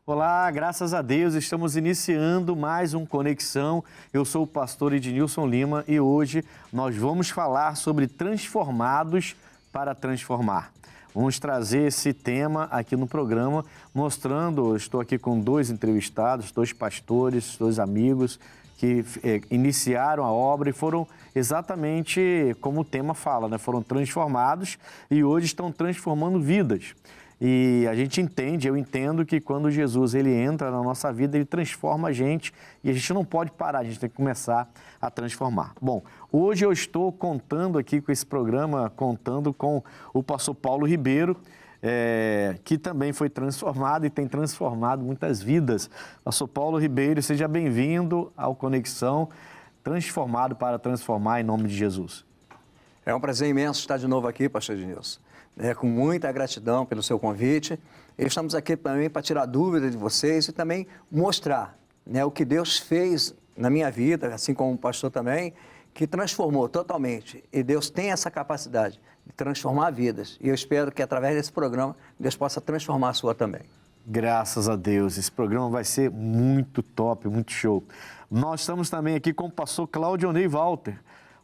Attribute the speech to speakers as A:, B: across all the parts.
A: Olá, graças a Deus, estamos iniciando mais um Conexão. Eu sou o pastor Ednilson Lima e hoje nós vamos falar sobre transformados para transformar. Vamos trazer esse tema aqui no programa, mostrando, estou aqui com dois entrevistados, dois pastores, dois amigos que iniciaram a obra e foram exatamente como o tema fala, né? Foram transformados e hoje estão transformando vidas. E a gente entende, eu entendo que quando Jesus ele entra na nossa vida, ele transforma a gente e a gente não pode parar, a gente tem que começar a transformar. Bom, hoje eu estou contando aqui com esse programa, contando com o pastor Paulo Ribeiro, que também foi transformado e tem transformado muitas vidas. Pastor Paulo Ribeiro, seja bem-vindo ao Conexão, transformado para transformar em nome de Jesus.
B: É um prazer imenso estar de novo aqui, pastor Ednilson. Com muita gratidão pelo seu convite. Estamos aqui também para tirar dúvidas de vocês e também mostrar, né, o que Deus fez na minha vida, assim como o pastor também, que transformou totalmente. E Deus tem essa capacidade de transformar vidas. E eu espero que através desse programa Deus possa transformar a sua também.
A: Graças a Deus, esse programa vai ser muito top, muito show. Nós estamos também aqui com o pastor Claudionei Walter,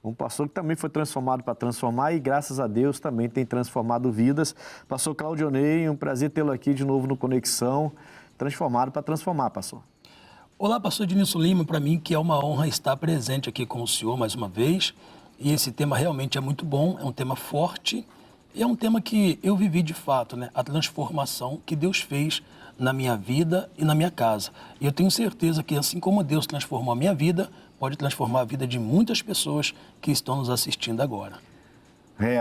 A: um pastor que também foi transformado para transformar e, graças a Deus, também tem transformado vidas. Pastor Claudionei, um prazer tê-lo aqui de novo no Conexão, transformado para transformar, pastor.
C: Olá, pastor Ednilson Lima, para mim que é uma honra estar presente aqui com o senhor mais uma vez. E esse tema realmente é muito bom, é um tema forte e é um tema que eu vivi de fato, né? A transformação que Deus fez na minha vida e na minha casa. E eu tenho certeza que assim como Deus transformou a minha vida, pode transformar a vida de muitas pessoas que estão nos assistindo agora.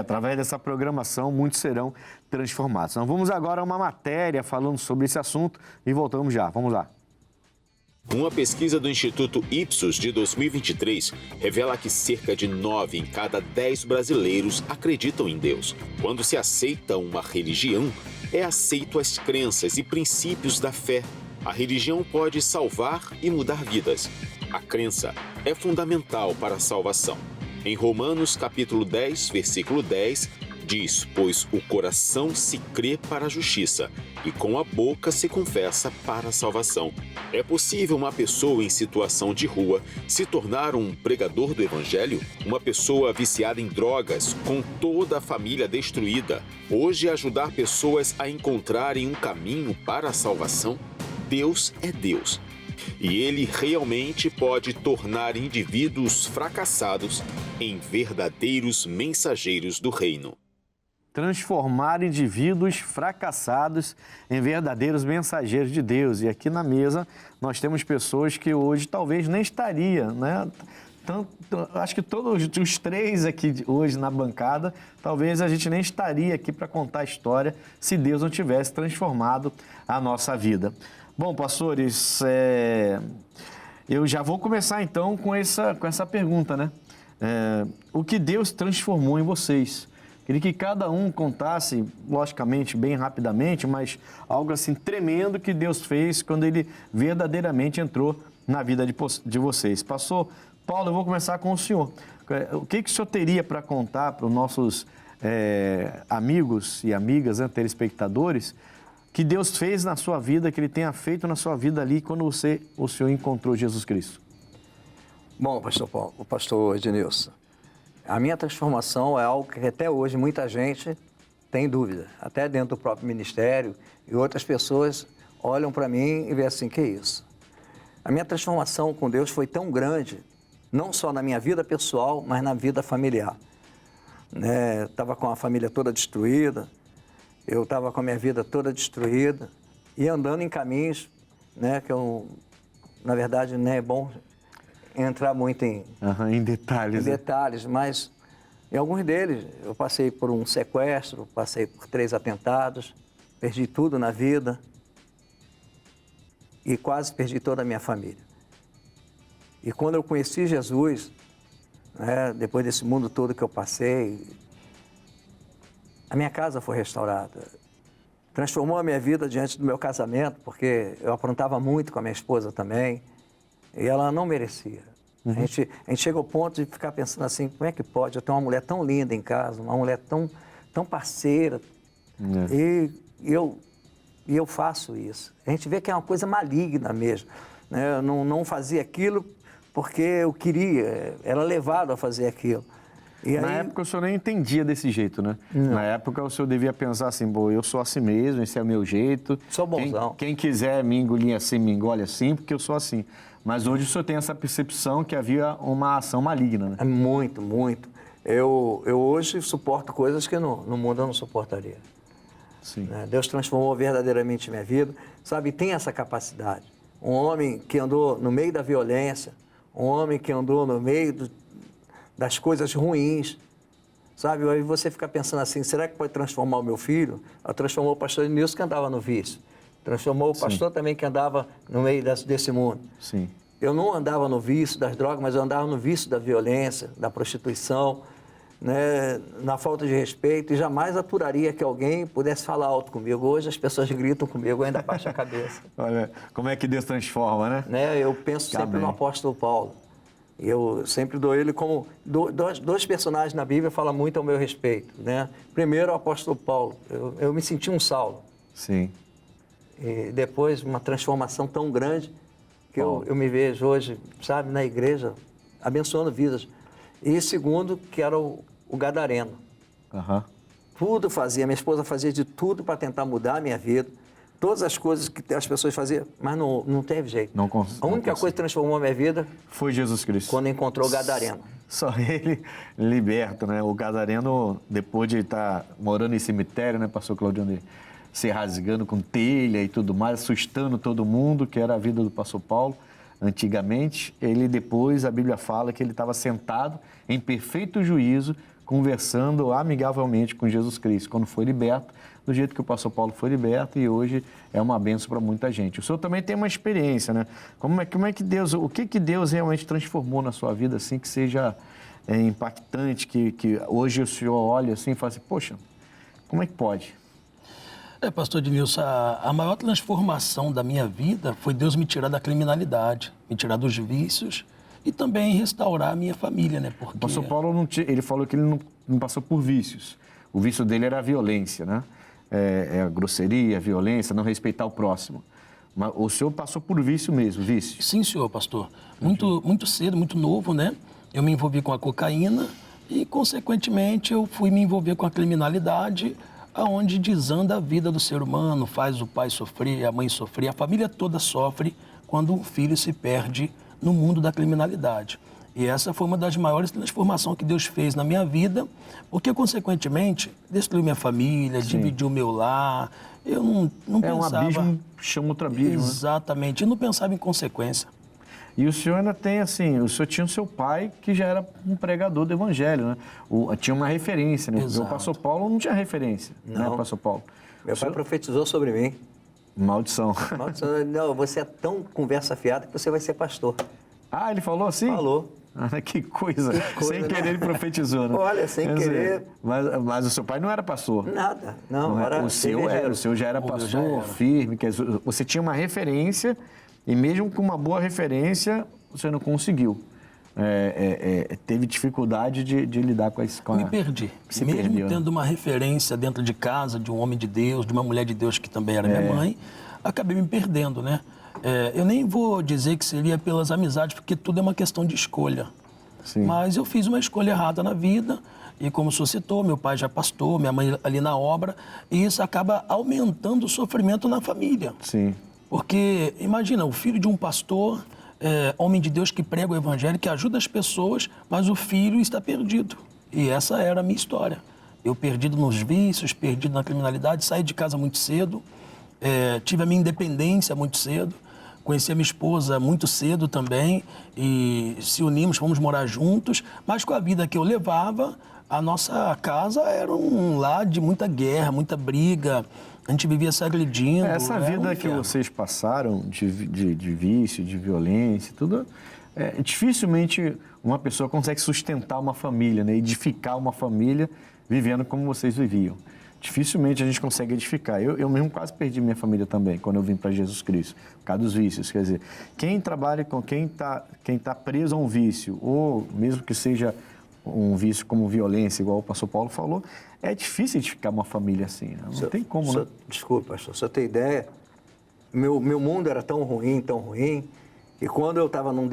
A: Através dessa programação, muitos serão transformados. Então, vamos agora a uma matéria falando sobre esse assunto e voltamos já. Vamos lá.
D: Uma pesquisa do Instituto Ipsos de 2023 revela que cerca de 9 em cada 10 brasileiros acreditam em Deus. Quando se aceita uma religião, é aceito as crenças e princípios da fé. A religião pode salvar e mudar vidas. A crença é fundamental para a salvação. Em Romanos capítulo 10, versículo 10, diz: pois o coração se crê para a justiça e com a boca se confessa para a salvação. É possível uma pessoa em situação de rua se tornar um pregador do evangelho? Uma pessoa viciada em drogas, com toda a família destruída, hoje ajudar pessoas a encontrarem um caminho para a salvação? Deus é Deus. E Ele realmente pode tornar indivíduos fracassados em verdadeiros mensageiros do reino.
A: Transformar indivíduos fracassados em verdadeiros mensageiros de Deus. E aqui na mesa nós temos pessoas que hoje talvez nem estaria, né? Acho que todos os três aqui hoje na bancada, talvez a gente nem estaria aqui para contar a história se Deus não tivesse transformado a nossa vida. Bom, pastores, eu já vou começar então com essa pergunta, né? O que Deus transformou em vocês? Queria que cada um contasse, logicamente, bem rapidamente, mas algo assim tremendo que Deus fez quando Ele verdadeiramente entrou na vida de vocês. Pastor Paulo, eu vou começar com o senhor. O que o senhor teria para contar para os nossos amigos e amigas, né, telespectadores, que Deus fez na sua vida, que Ele tenha feito na sua vida ali quando o senhor encontrou Jesus Cristo?
B: Bom, pastor Paulo, o pastor Ednilson, a minha transformação é algo que até hoje muita gente tem dúvida, até dentro do próprio ministério, e outras pessoas olham para mim e veem assim, que isso? A minha transformação com Deus foi tão grande, não só na minha vida pessoal, mas na vida familiar. Estava com a família toda destruída, eu estava com a minha vida toda destruída e andando em caminhos, né, que eu, na verdade, não é bom entrar muito em
A: detalhes.
B: Em detalhes, mas em alguns deles eu passei por um sequestro, passei por 3 atentados, perdi tudo na vida e quase perdi toda a minha família. E quando eu conheci Jesus, né, depois desse mundo todo que eu passei, a minha casa foi restaurada. Transformou a minha vida diante do meu casamento, porque eu aprontava muito com a minha esposa também, e ela não merecia. A gente chega ao ponto de ficar pensando assim, como é que pode? Eu tenho uma mulher tão linda em casa, uma mulher tão parceira. E eu e eu faço isso. A gente vê que é uma coisa maligna mesmo, né? Eu não fazia aquilo porque eu queria, era levado a fazer aquilo. E
A: Na
B: aí,
A: época o senhor nem entendia desse jeito, né?
B: Não.
A: Na época o senhor devia pensar assim, pô, eu sou assim mesmo, esse é o meu jeito.
B: Sou bonzão.
A: Quem quiser me engolir assim, me engole assim, porque eu sou assim. Mas hoje o senhor tem essa percepção que havia uma ação maligna, né?
B: é muito, muito. Eu hoje suporto coisas que no mundo eu não suportaria.
A: Sim.
B: Né? Deus transformou verdadeiramente minha vida, sabe? Tem essa capacidade. Um homem que andou no meio da violência, um homem que andou no meio das coisas ruins, sabe? Aí você fica pensando assim, será que pode transformar o meu filho? Ela transformou o pastor Nilson que andava no vício. Transformou o pastor também que andava no meio desse mundo.
A: Sim.
B: Eu não andava no vício das drogas, mas eu andava no vício da violência, da prostituição, né, na falta de respeito, e jamais aturaria que alguém pudesse falar alto comigo. Hoje as pessoas gritam comigo, eu ainda baixo a cabeça.
A: Olha, como é que Deus transforma, né?
B: Né? Eu penso sempre
A: Amém.
B: no apóstolo Paulo. Eu sempre dou ele como... Dois personagens na Bíblia falam muito ao meu respeito, né? Primeiro, o apóstolo Paulo. Eu me senti um Saulo.
A: Sim.
B: E depois, uma transformação tão grande que
A: Paulo.
B: eu me vejo hoje, sabe, na igreja, abençoando vidas. E segundo, que era o gadareno.
A: Aham.
B: Tudo fazia, minha esposa fazia de tudo para tentar mudar a minha vida. Todas as coisas que as pessoas faziam, mas não teve jeito.
A: Não
B: A única
A: consegui.
B: coisa que transformou a minha vida
A: Foi Jesus Cristo.
B: quando encontrou o gadareno.
A: Só ele liberta, né? O gadareno, depois de estar morando em cemitério, né, pastor Claudio, se rasgando com telha e tudo mais, assustando todo mundo, que era a vida do pastor Paulo antigamente. Ele depois, a Bíblia fala que ele estava sentado em perfeito juízo, conversando amigavelmente com Jesus Cristo, quando foi liberto, do jeito que o pastor Paulo foi liberto, e hoje é uma bênção para muita gente. O senhor também tem uma experiência, né? Como é que Deus, o que Deus realmente transformou na sua vida, assim, que seja impactante, que hoje o senhor olha assim e fala assim, poxa, como é que pode?
C: Pastor Ednilson, a maior transformação da minha vida foi Deus me tirar da criminalidade, me tirar dos vícios e também restaurar a minha família, né? Porque...
A: O pastor Paulo, ele falou que ele não passou por vícios. O vício dele era a violência, né? A grosseria, a violência, não respeitar o próximo. Mas o senhor passou por vício mesmo, vício?
C: Sim, senhor, pastor. Muito cedo, muito novo, né? Eu me envolvi com a cocaína e, consequentemente, eu fui me envolver com a criminalidade, aonde desanda a vida do ser humano, faz o pai sofrer, a mãe sofrer, a família toda sofre quando um filho se perde no mundo da criminalidade. E essa foi uma das maiores transformações que Deus fez na minha vida, porque, consequentemente, destruiu minha família, dividiu meu lar. Eu não pensava...
A: Um abismo chama outro abismo.
C: Exatamente. Eu não pensava em consequência.
A: E o senhor ainda tem, assim, o senhor tinha o seu pai, que já era um pregador do evangelho, né? Tinha uma referência, né?
C: Exato.
A: O pastor Paulo não tinha referência, né, o pastor Paulo?
B: Meu pai profetizou sobre mim.
A: Maldição.
B: Não, você é tão conversa fiada que você vai ser pastor.
A: Ah, ele falou assim?
B: Falou.
A: Ah, que coisa. Sem
B: né?
A: querer ele profetizou, né?
B: Olha, sem querer.
A: Mas o seu pai não era pastor.
B: Nada. Não, era
A: o seu já era pastor,
C: já era.
A: firme. Quer dizer, você tinha uma referência e mesmo com uma boa referência, você não conseguiu. Teve dificuldade de lidar com isso.
C: Me perdi.
A: Se
C: Mesmo
A: perdeu,
C: tendo uma referência dentro de casa, de um homem de Deus, de uma mulher de Deus que também era minha mãe, acabei me perdendo, né? Eu nem vou dizer que seria pelas amizades, porque tudo é uma questão de escolha.
A: Sim.
C: Mas eu fiz uma escolha errada na vida, e como o senhor citou, meu pai já pastor, minha mãe ali na obra, e isso acaba aumentando o sofrimento na família.
A: Sim.
C: Porque, imagina, o filho de um pastor, homem de Deus que prega o evangelho, que ajuda as pessoas, mas o filho está perdido. E essa era a minha história. Eu perdido nos vícios, perdido na criminalidade, saí de casa muito cedo, tive a minha independência muito cedo, conheci a minha esposa muito cedo também e se unimos, fomos morar juntos, mas com a vida que eu levava, a nossa casa era um lar de muita guerra, muita briga, a gente vivia se agredindo.
A: Essa vida que vocês passaram de vício, de violência, tudo, dificilmente uma pessoa consegue sustentar uma família, né? Edificar uma família vivendo como vocês viviam. Dificilmente a gente consegue edificar. Eu mesmo quase perdi minha família também, quando eu vim para Jesus Cristo, por causa dos vícios. Quer dizer, quem trabalha com quem tá preso a um vício, ou mesmo que seja um vício como violência, igual o pastor Paulo falou, é difícil edificar uma família assim, né? Não tem como, né?
B: Desculpa, pastor, se eu ter ideia, meu mundo era tão ruim, que quando eu estava num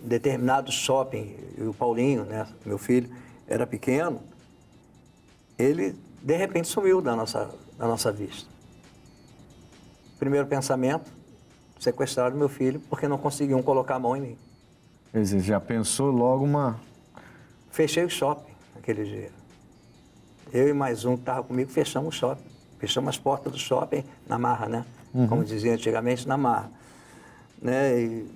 B: determinado shopping, e o Paulinho, né, meu filho, era pequeno, ele, de repente, sumiu da nossa vista. Primeiro pensamento, sequestraram meu filho porque não conseguiam colocar a mão em mim.
A: Quer dizer, já pensou logo uma...
B: Fechei o shopping naquele dia. Eu e mais um que estava comigo fechamos o shopping. Fechamos as portas do shopping na marra, né? Como dizia antigamente, na marra. Né? E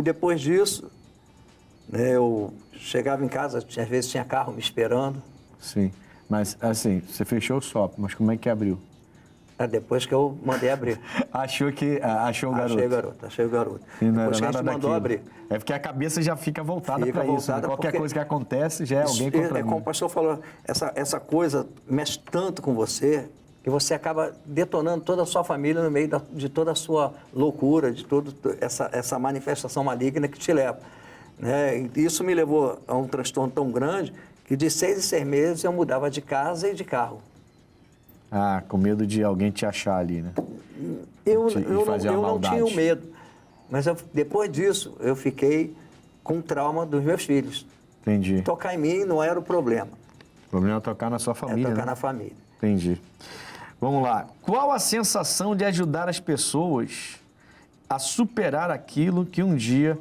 B: depois disso, né, eu chegava em casa, às vezes tinha carro me esperando.
A: Sim, mas assim, você fechou o shopping, mas como é que abriu?
B: Depois que eu mandei abrir.
A: Achou o garoto.
B: Achei o garoto.
A: E não
B: depois que
A: era
B: a
A: nada
B: gente mandou
A: daquilo.
B: abrir.
A: É porque a cabeça já fica voltada para isso. Né? Qualquer coisa que acontece já é alguém contra mim.
B: Como o pastor falou, essa coisa mexe tanto com você que você acaba detonando toda a sua família no meio de toda a sua loucura, de toda essa manifestação maligna que te leva. Né? E isso me levou a um transtorno tão grande que de 6 em 6 meses eu mudava de casa e de carro.
A: Ah, com medo de alguém te achar ali, né?
B: Eu não tinha o medo, mas depois disso eu fiquei com trauma dos meus filhos.
A: Entendi.
B: Tocar em mim não era o problema.
A: O problema é tocar na sua família,
B: tocar
A: né?
B: na família.
A: Entendi. Vamos lá. Qual a sensação de ajudar as pessoas a superar aquilo que um dia...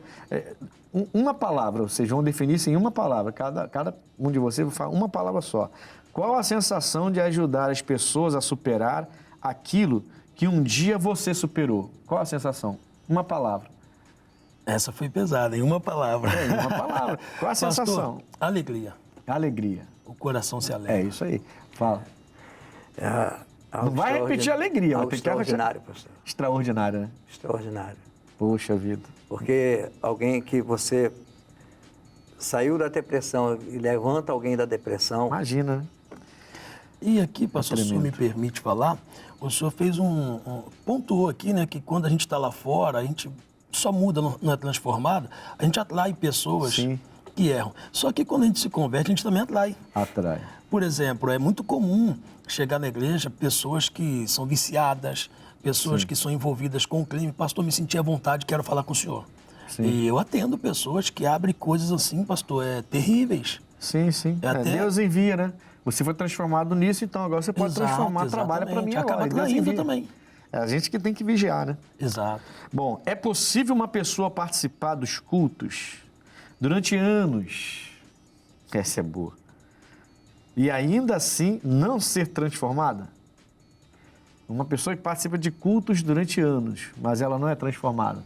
A: Uma palavra, vocês vão definir isso em uma palavra. Cada um de vocês vai falar uma palavra só. Qual a sensação de ajudar as pessoas a superar aquilo que um dia você superou? Qual a sensação? Uma palavra.
C: Essa foi pesada, em uma palavra.
A: Uma palavra. Qual a sensação?
C: Pastor, alegria.
A: Alegria.
C: O coração se alegra.
A: É isso aí. Fala. Não vai repetir alegria. Vai ter que
B: extraordinário, pastor.
A: Extraordinário, né?
B: Extraordinário.
A: Poxa vida.
B: Porque alguém que você saiu da depressão e levanta alguém da depressão...
A: Imagina, né?
C: E aqui, pastor, se o senhor me permite falar, o senhor fez pontuou aqui, né, que quando a gente está lá fora, a gente só muda, não é transformado, a gente atrai pessoas
A: Sim.
C: que erram. Só que quando a gente se converte, a gente também atrai.
A: Atrai.
C: Por exemplo, é muito comum chegar na igreja pessoas que são viciadas, pessoas que são envolvidas com o crime. Pastor, me senti à vontade, quero falar com o senhor.
A: Sim.
C: E eu atendo pessoas que abrem coisas assim, pastor, terríveis.
A: Sim, sim. Deus envia, né? Você foi transformado nisso, então agora você pode transformar, trabalha para mim agora.
C: Acaba atraindo também.
A: É a gente que tem que vigiar, né?
C: Exato.
A: Bom, é possível uma pessoa participar dos cultos durante anos? Essa é boa. E ainda assim não ser transformada? Uma pessoa que participa de cultos durante anos, mas ela não é transformada.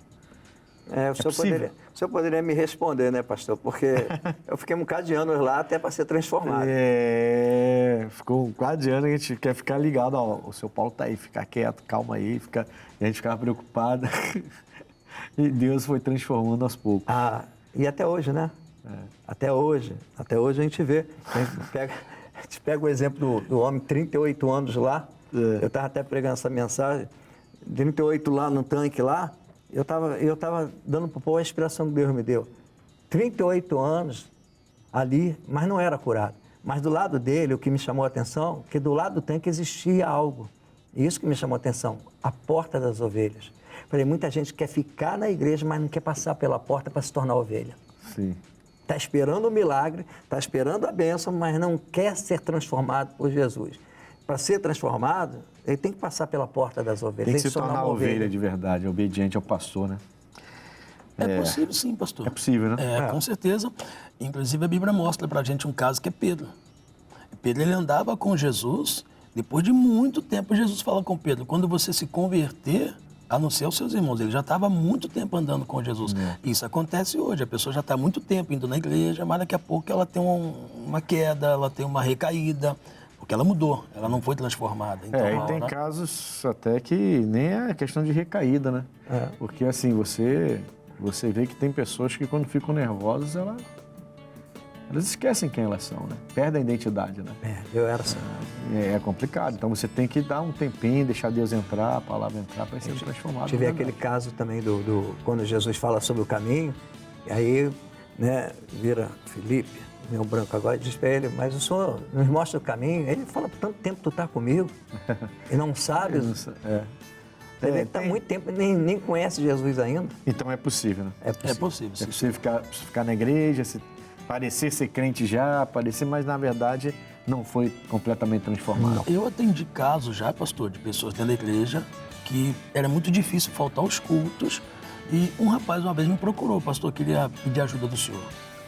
B: O senhor poderia me responder, né, pastor? Porque eu fiquei um bocado de anos lá até para ser transformado.
A: Ficou um bocado de anos, a gente quer ficar ligado. Ó, o seu Paulo tá aí, fica quieto, calma aí. A gente ficava preocupado. E Deus foi transformando aos poucos.
B: E até hoje, né? Até hoje a gente vê. A gente pega o exemplo do homem, 38 anos lá. Eu estava até pregando essa mensagem. 38 lá no tanque lá. Eu tava dando para o povo a inspiração que Deus me deu. 38 anos ali, mas não era curado. Mas do lado dele, o que me chamou a atenção, que do lado do tanque existia algo. E isso que me chamou a atenção, a porta das ovelhas. Falei, muita gente quer ficar na igreja, mas não quer passar pela porta para se tornar ovelha.
A: Sim.
B: Está esperando o milagre, está esperando a bênção, mas não quer ser transformado por Jesus. Para ser transformado, ele tem que passar pela porta das ovelhas.
A: Tem que se tornar ovelha de verdade, obediente ao pastor, né?
C: É possível sim, pastor.
A: É possível, né?
C: Com certeza. Inclusive a Bíblia mostra pra gente um caso que é Pedro. Pedro, ele andava com Jesus, depois de muito tempo Jesus fala com Pedro, quando você se converter, a não ser aos seus irmãos, ele já estava há muito tempo andando com Jesus. Isso acontece hoje, a pessoa já está há muito tempo indo na igreja, mas daqui a pouco ela tem uma queda, ela tem uma recaída, porque ela mudou, ela não foi transformada. Então,
A: e tem casos até que nem é questão de recaída, né? Porque assim, você vê que tem pessoas que quando ficam nervosas, elas esquecem quem elas são, né? Perdem a identidade, né?
B: Eu era assim.
A: É complicado, então você tem que dar um tempinho, deixar Deus entrar, a palavra entrar para ser transformado.
B: Tive aquele caso também quando Jesus fala sobre o caminho, e aí né, vira Felipe, meu branco agora, e diz para ele, mas o senhor nos mostra o caminho. Ele fala, tanto tempo tu está comigo e não sabes. Ele está muito tempo, nem conhece Jesus ainda.
A: Então é possível, né?
C: É possível.
A: É possível ficar na igreja, parecer ser crente já, mas na verdade não foi completamente transformado.
C: Eu atendi casos já, pastor, de pessoas dentro da igreja que era muito difícil faltar aos cultos e um rapaz uma vez me procurou, pastor, queria pedir ajuda do senhor.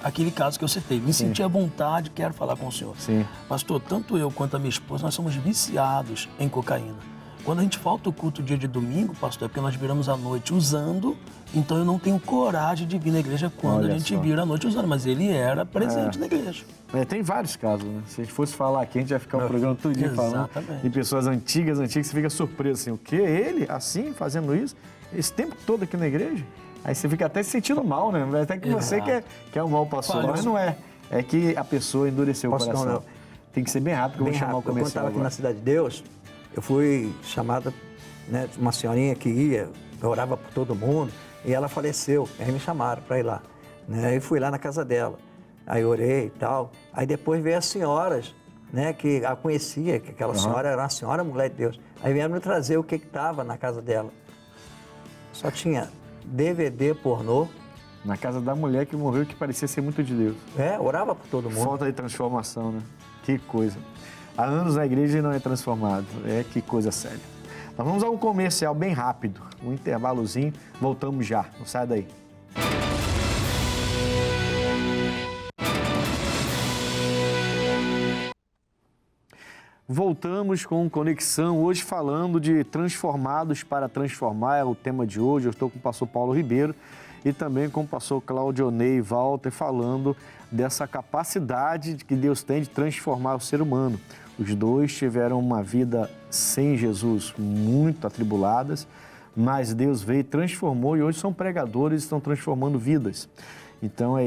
C: Aquele caso que eu citei, me senti à vontade, quero falar com o senhor.
A: Sim.
C: Pastor, tanto eu quanto a minha esposa, nós somos viciados em cocaína. Quando a gente falta o culto dia de domingo, pastor, é porque nós viramos à noite usando, então eu não tenho coragem de vir na igreja quando
A: Olha
C: a gente
A: só.
C: vira à noite usando, mas ele era presente na igreja.
A: Tem vários casos, né? Se a gente fosse falar aqui, a gente ia ficar o programa todo dia falando
C: Exatamente.
A: de pessoas antigas, você fica surpreso assim, o quê? Ele, assim, fazendo isso? Esse tempo todo aqui na igreja? Aí você fica até se sentindo mal, né? Até que você quer o mal pastor, mas não é. É que a pessoa endureceu o coração.
B: Não.
A: Tem que ser bem rápido, que eu vou chamar o
B: Quando eu
A: comercial
B: estava aqui
A: agora.
B: na Cidade de Deus, eu fui chamada, né, de uma senhorinha que ia, eu orava por todo mundo, e ela faleceu. Aí me chamaram para ir lá. Né? Aí fui lá na casa dela. Aí orei e tal. Aí depois veio as senhoras, né, que a conhecia, que aquela senhora era uma senhora mulher de Deus. Aí vieram me trazer o que estava na casa dela. Só tinha DVD pornô.
A: Na casa da mulher que morreu, que parecia ser muito de Deus.
B: Orava por todo mundo.
A: Falta de transformação, né? Que coisa. Há anos na igreja e não é transformado. Que coisa séria. Nós vamos a um comercial bem rápido, um intervalozinho, voltamos já. Não sai daí. Voltamos com Conexão, hoje falando de transformados para transformar, é o tema de hoje. Eu estou com o pastor Paulo Ribeiro e também com o pastor Claudionei Walter, falando dessa capacidade que Deus tem de transformar o ser humano. Os dois tiveram uma vida sem Jesus, muito atribuladas, mas Deus veio e transformou, e hoje são pregadores e estão transformando vidas. Então é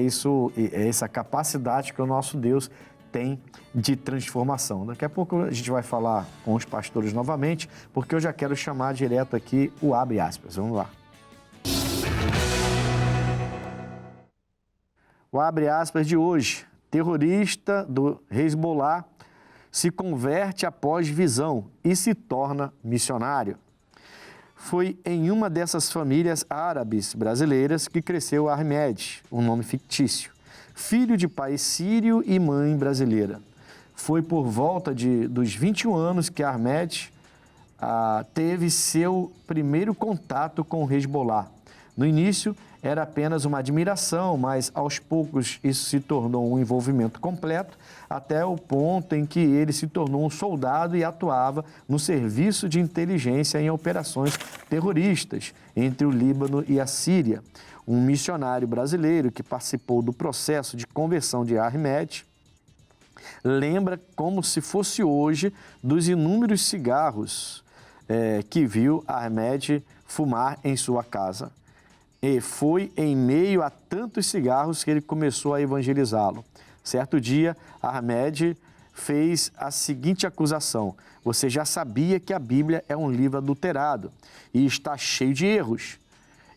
A: essa capacidade que o nosso Deus tem de transformação. Daqui a pouco a gente vai falar com os pastores novamente, porque eu já quero chamar direto aqui o Abre Aspas. Vamos lá. O Abre Aspas de hoje. Terrorista do Hezbollah se converte após visão e se torna missionário. Foi em uma dessas famílias árabes brasileiras que cresceu Ahmed, um nome fictício, filho de pai sírio e mãe brasileira. Foi por volta dos 21 anos que Ahmed teve seu primeiro contato com o Hezbollah. No início, era apenas uma admiração, mas aos poucos isso se tornou um envolvimento completo, até o ponto em que ele se tornou um soldado e atuava no serviço de inteligência em operações terroristas entre o Líbano e a Síria. Um missionário brasileiro que participou do processo de conversão de Ahmed lembra como se fosse hoje dos inúmeros cigarros que viu Ahmed fumar em sua casa. E foi em meio a tantos cigarros que ele começou a evangelizá-lo. Certo dia, Ahmed fez a seguinte acusação: você já sabia que a Bíblia é um livro adulterado e está cheio de erros.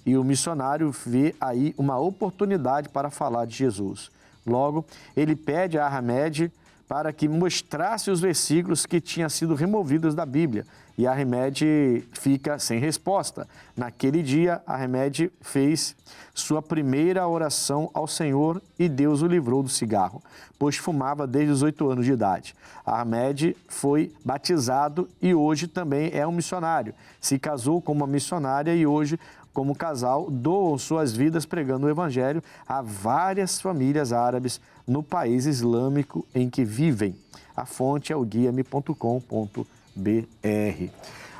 A: E o missionário vê aí uma oportunidade para falar de Jesus. Logo, ele pede a Ahmed para que mostrasse os versículos que tinham sido removidos da Bíblia. E Ahmed fica sem resposta. Naquele dia, Ahmed fez sua primeira oração ao Senhor e Deus o livrou do cigarro, pois fumava desde os 8 anos de idade. Ahmed foi batizado e hoje também é um missionário. Se casou com uma missionária e hoje, como casal, doam suas vidas pregando o evangelho a várias famílias árabes no país islâmico em que vivem. A fonte é o guiame.com.br.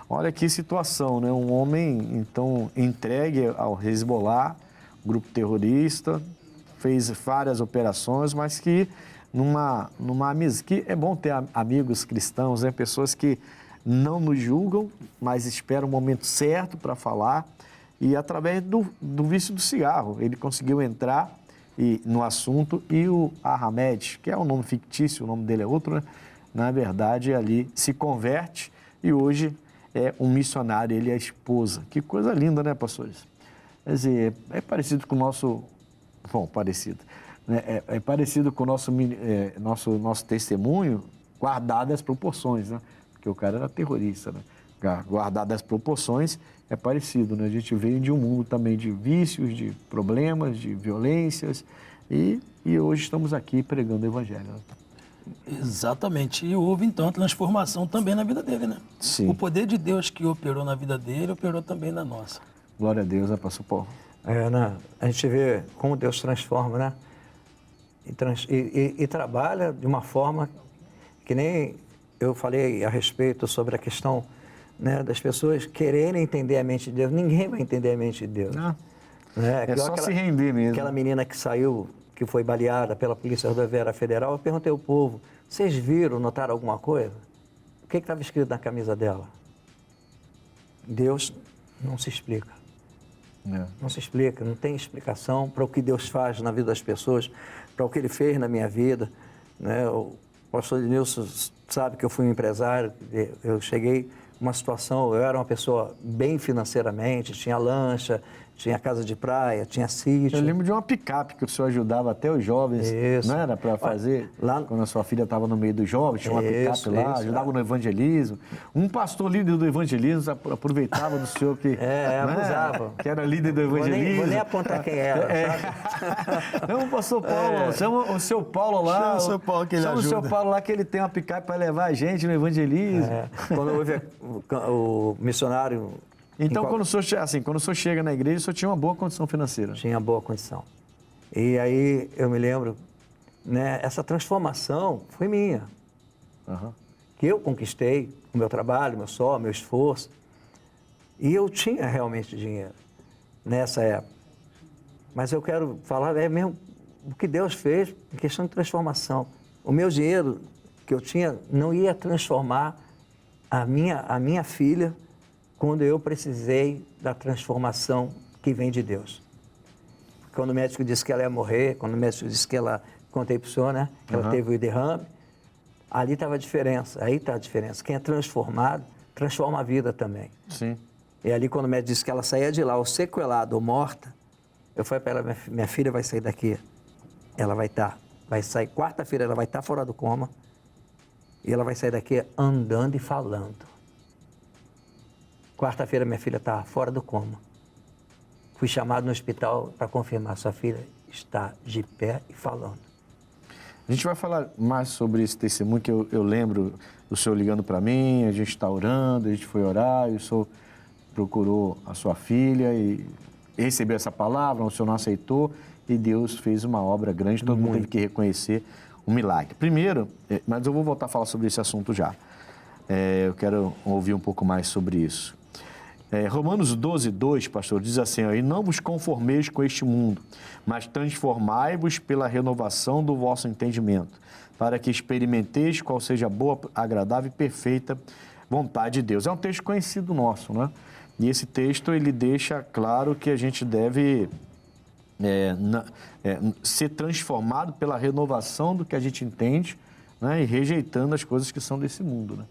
A: Olha que situação, né? Um homem, então, entregue ao Hezbollah, grupo terrorista, fez várias operações, mas que numa amizade, que é bom ter amigos cristãos, né? Pessoas que não nos julgam, mas esperam o momento certo para falar. E através do vício do cigarro, ele conseguiu entrar no assunto e o Ahmed, que é um nome fictício, o nome dele é outro, né? Na verdade, ali se converte e hoje é um missionário, ele é a esposa. Que coisa linda, né, pastores? Quer dizer, é parecido com o nosso Bom, parecido. É parecido com o nosso testemunho, guardado as proporções, né? Porque o cara era terrorista, né? Guardado as proporções, é parecido, né? A gente veio de um mundo também de vícios, de problemas, de violências e hoje estamos aqui pregando o Evangelho. Né?
C: Exatamente. E houve, então, a transformação também na vida dele, né?
A: Sim.
C: O poder de Deus que operou na vida dele, operou também na nossa.
A: Glória a Deus, pastor Paulo.
B: Né? A gente vê como Deus transforma, né? E trabalha de uma forma que nem eu falei a respeito sobre a questão, né, das pessoas quererem entender a mente de Deus. Ninguém vai entender a mente de Deus.
A: Não.
B: Né?
A: É só se render mesmo.
B: Aquela menina que saiu, que foi baleada pela Polícia Rodoviária Federal, eu perguntei ao povo, vocês viram, notaram alguma coisa? O que estava escrito na camisa dela? Deus não se explica. Não se explica, não tem explicação para o que Deus faz na vida das pessoas, para o que Ele fez na minha vida. Né? O pastor Ednilson sabe que eu fui um empresário, eu cheguei uma situação, eu era uma pessoa bem financeiramente, tinha lancha, tinha casa de praia, tinha sítio.
A: Eu lembro de uma picape que o senhor ajudava até os jovens,
B: Isso.
A: não era para fazer,
B: lá,
A: quando a sua filha estava no meio dos jovens, tinha uma picape lá, ajudava no evangelismo. Um pastor líder do evangelismo aproveitava do senhor que...
B: abusava.
A: Que era líder do evangelismo.
B: Vou nem apontar quem era, sabe?
A: Não, o pastor Paulo, chama o seu Paulo lá.
C: Chama o seu Paulo que ele ajuda.
A: Chama o seu Paulo lá que ele tem uma picape para levar a gente no evangelismo.
B: Quando houve o missionário...
A: Então, quando o senhor chega na igreja, o senhor tinha uma boa condição financeira?
B: Tinha boa condição. E aí, eu me lembro, né, essa transformação foi minha. Que eu conquistei com o meu trabalho, meu esforço. E eu tinha realmente dinheiro nessa época. Mas eu quero falar mesmo o que Deus fez em questão de transformação. O meu dinheiro que eu tinha não ia transformar a minha filha quando eu precisei da transformação que vem de Deus. Quando o médico disse que ela ia morrer, quando o médico disse que ela, contei para o senhor, né, que ela teve o derrame, ali estava a diferença, aí está a diferença. Quem é transformado, transforma a vida também.
A: Sim.
B: E ali quando o médico disse que ela saía de lá, ou sequelada ou morta, eu falei para ela, minha filha vai sair daqui, ela vai sair, quarta-feira ela vai estar fora do coma, e ela vai sair daqui andando e falando. Quarta-feira minha filha está fora do coma. Fui chamado no hospital para confirmar, sua filha está de pé e falando.
A: A gente vai falar mais sobre esse testemunho que eu lembro do senhor ligando para mim, a gente está orando, a gente foi orar, e o senhor procurou a sua filha e recebeu essa palavra, o senhor não aceitou e Deus fez uma obra grande, todo mundo teve que reconhecer o milagre. Primeiro, mas eu vou voltar a falar sobre esse assunto já. Eu quero ouvir um pouco mais sobre isso. Romanos 12:2, pastor, diz assim, e não vos conformeis com este mundo, mas transformai-vos pela renovação do vosso entendimento, para que experimenteis qual seja a boa, agradável e perfeita vontade de Deus. É um texto conhecido nosso, né? E esse texto, ele deixa claro que a gente deve ser transformado pela renovação do que a gente entende, né? E rejeitando as coisas que são desse mundo, né?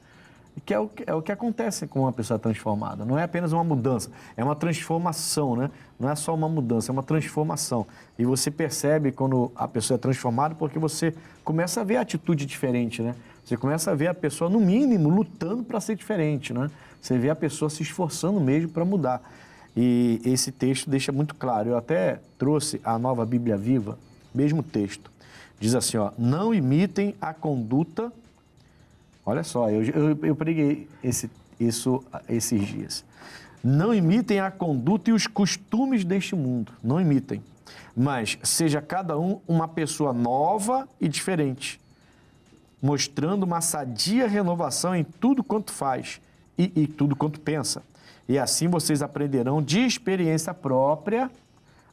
A: Que é o que acontece com uma pessoa transformada. Não é apenas uma mudança, é uma transformação, né? Não é só uma mudança, é uma transformação. E você percebe quando a pessoa é transformada porque você começa a ver a atitude diferente, né? Você começa a ver a pessoa, no mínimo, lutando para ser diferente, né? Você vê a pessoa se esforçando mesmo para mudar. E esse texto deixa muito claro. Eu até trouxe a Nova Bíblia Viva, mesmo texto. Diz assim, não imitem a conduta... Olha só, eu preguei isso esses dias. Não imitem a conduta e os costumes deste mundo. Não imitem. Mas seja cada um uma pessoa nova e diferente, mostrando uma sadia renovação em tudo quanto faz e tudo quanto pensa. E assim vocês aprenderão de experiência própria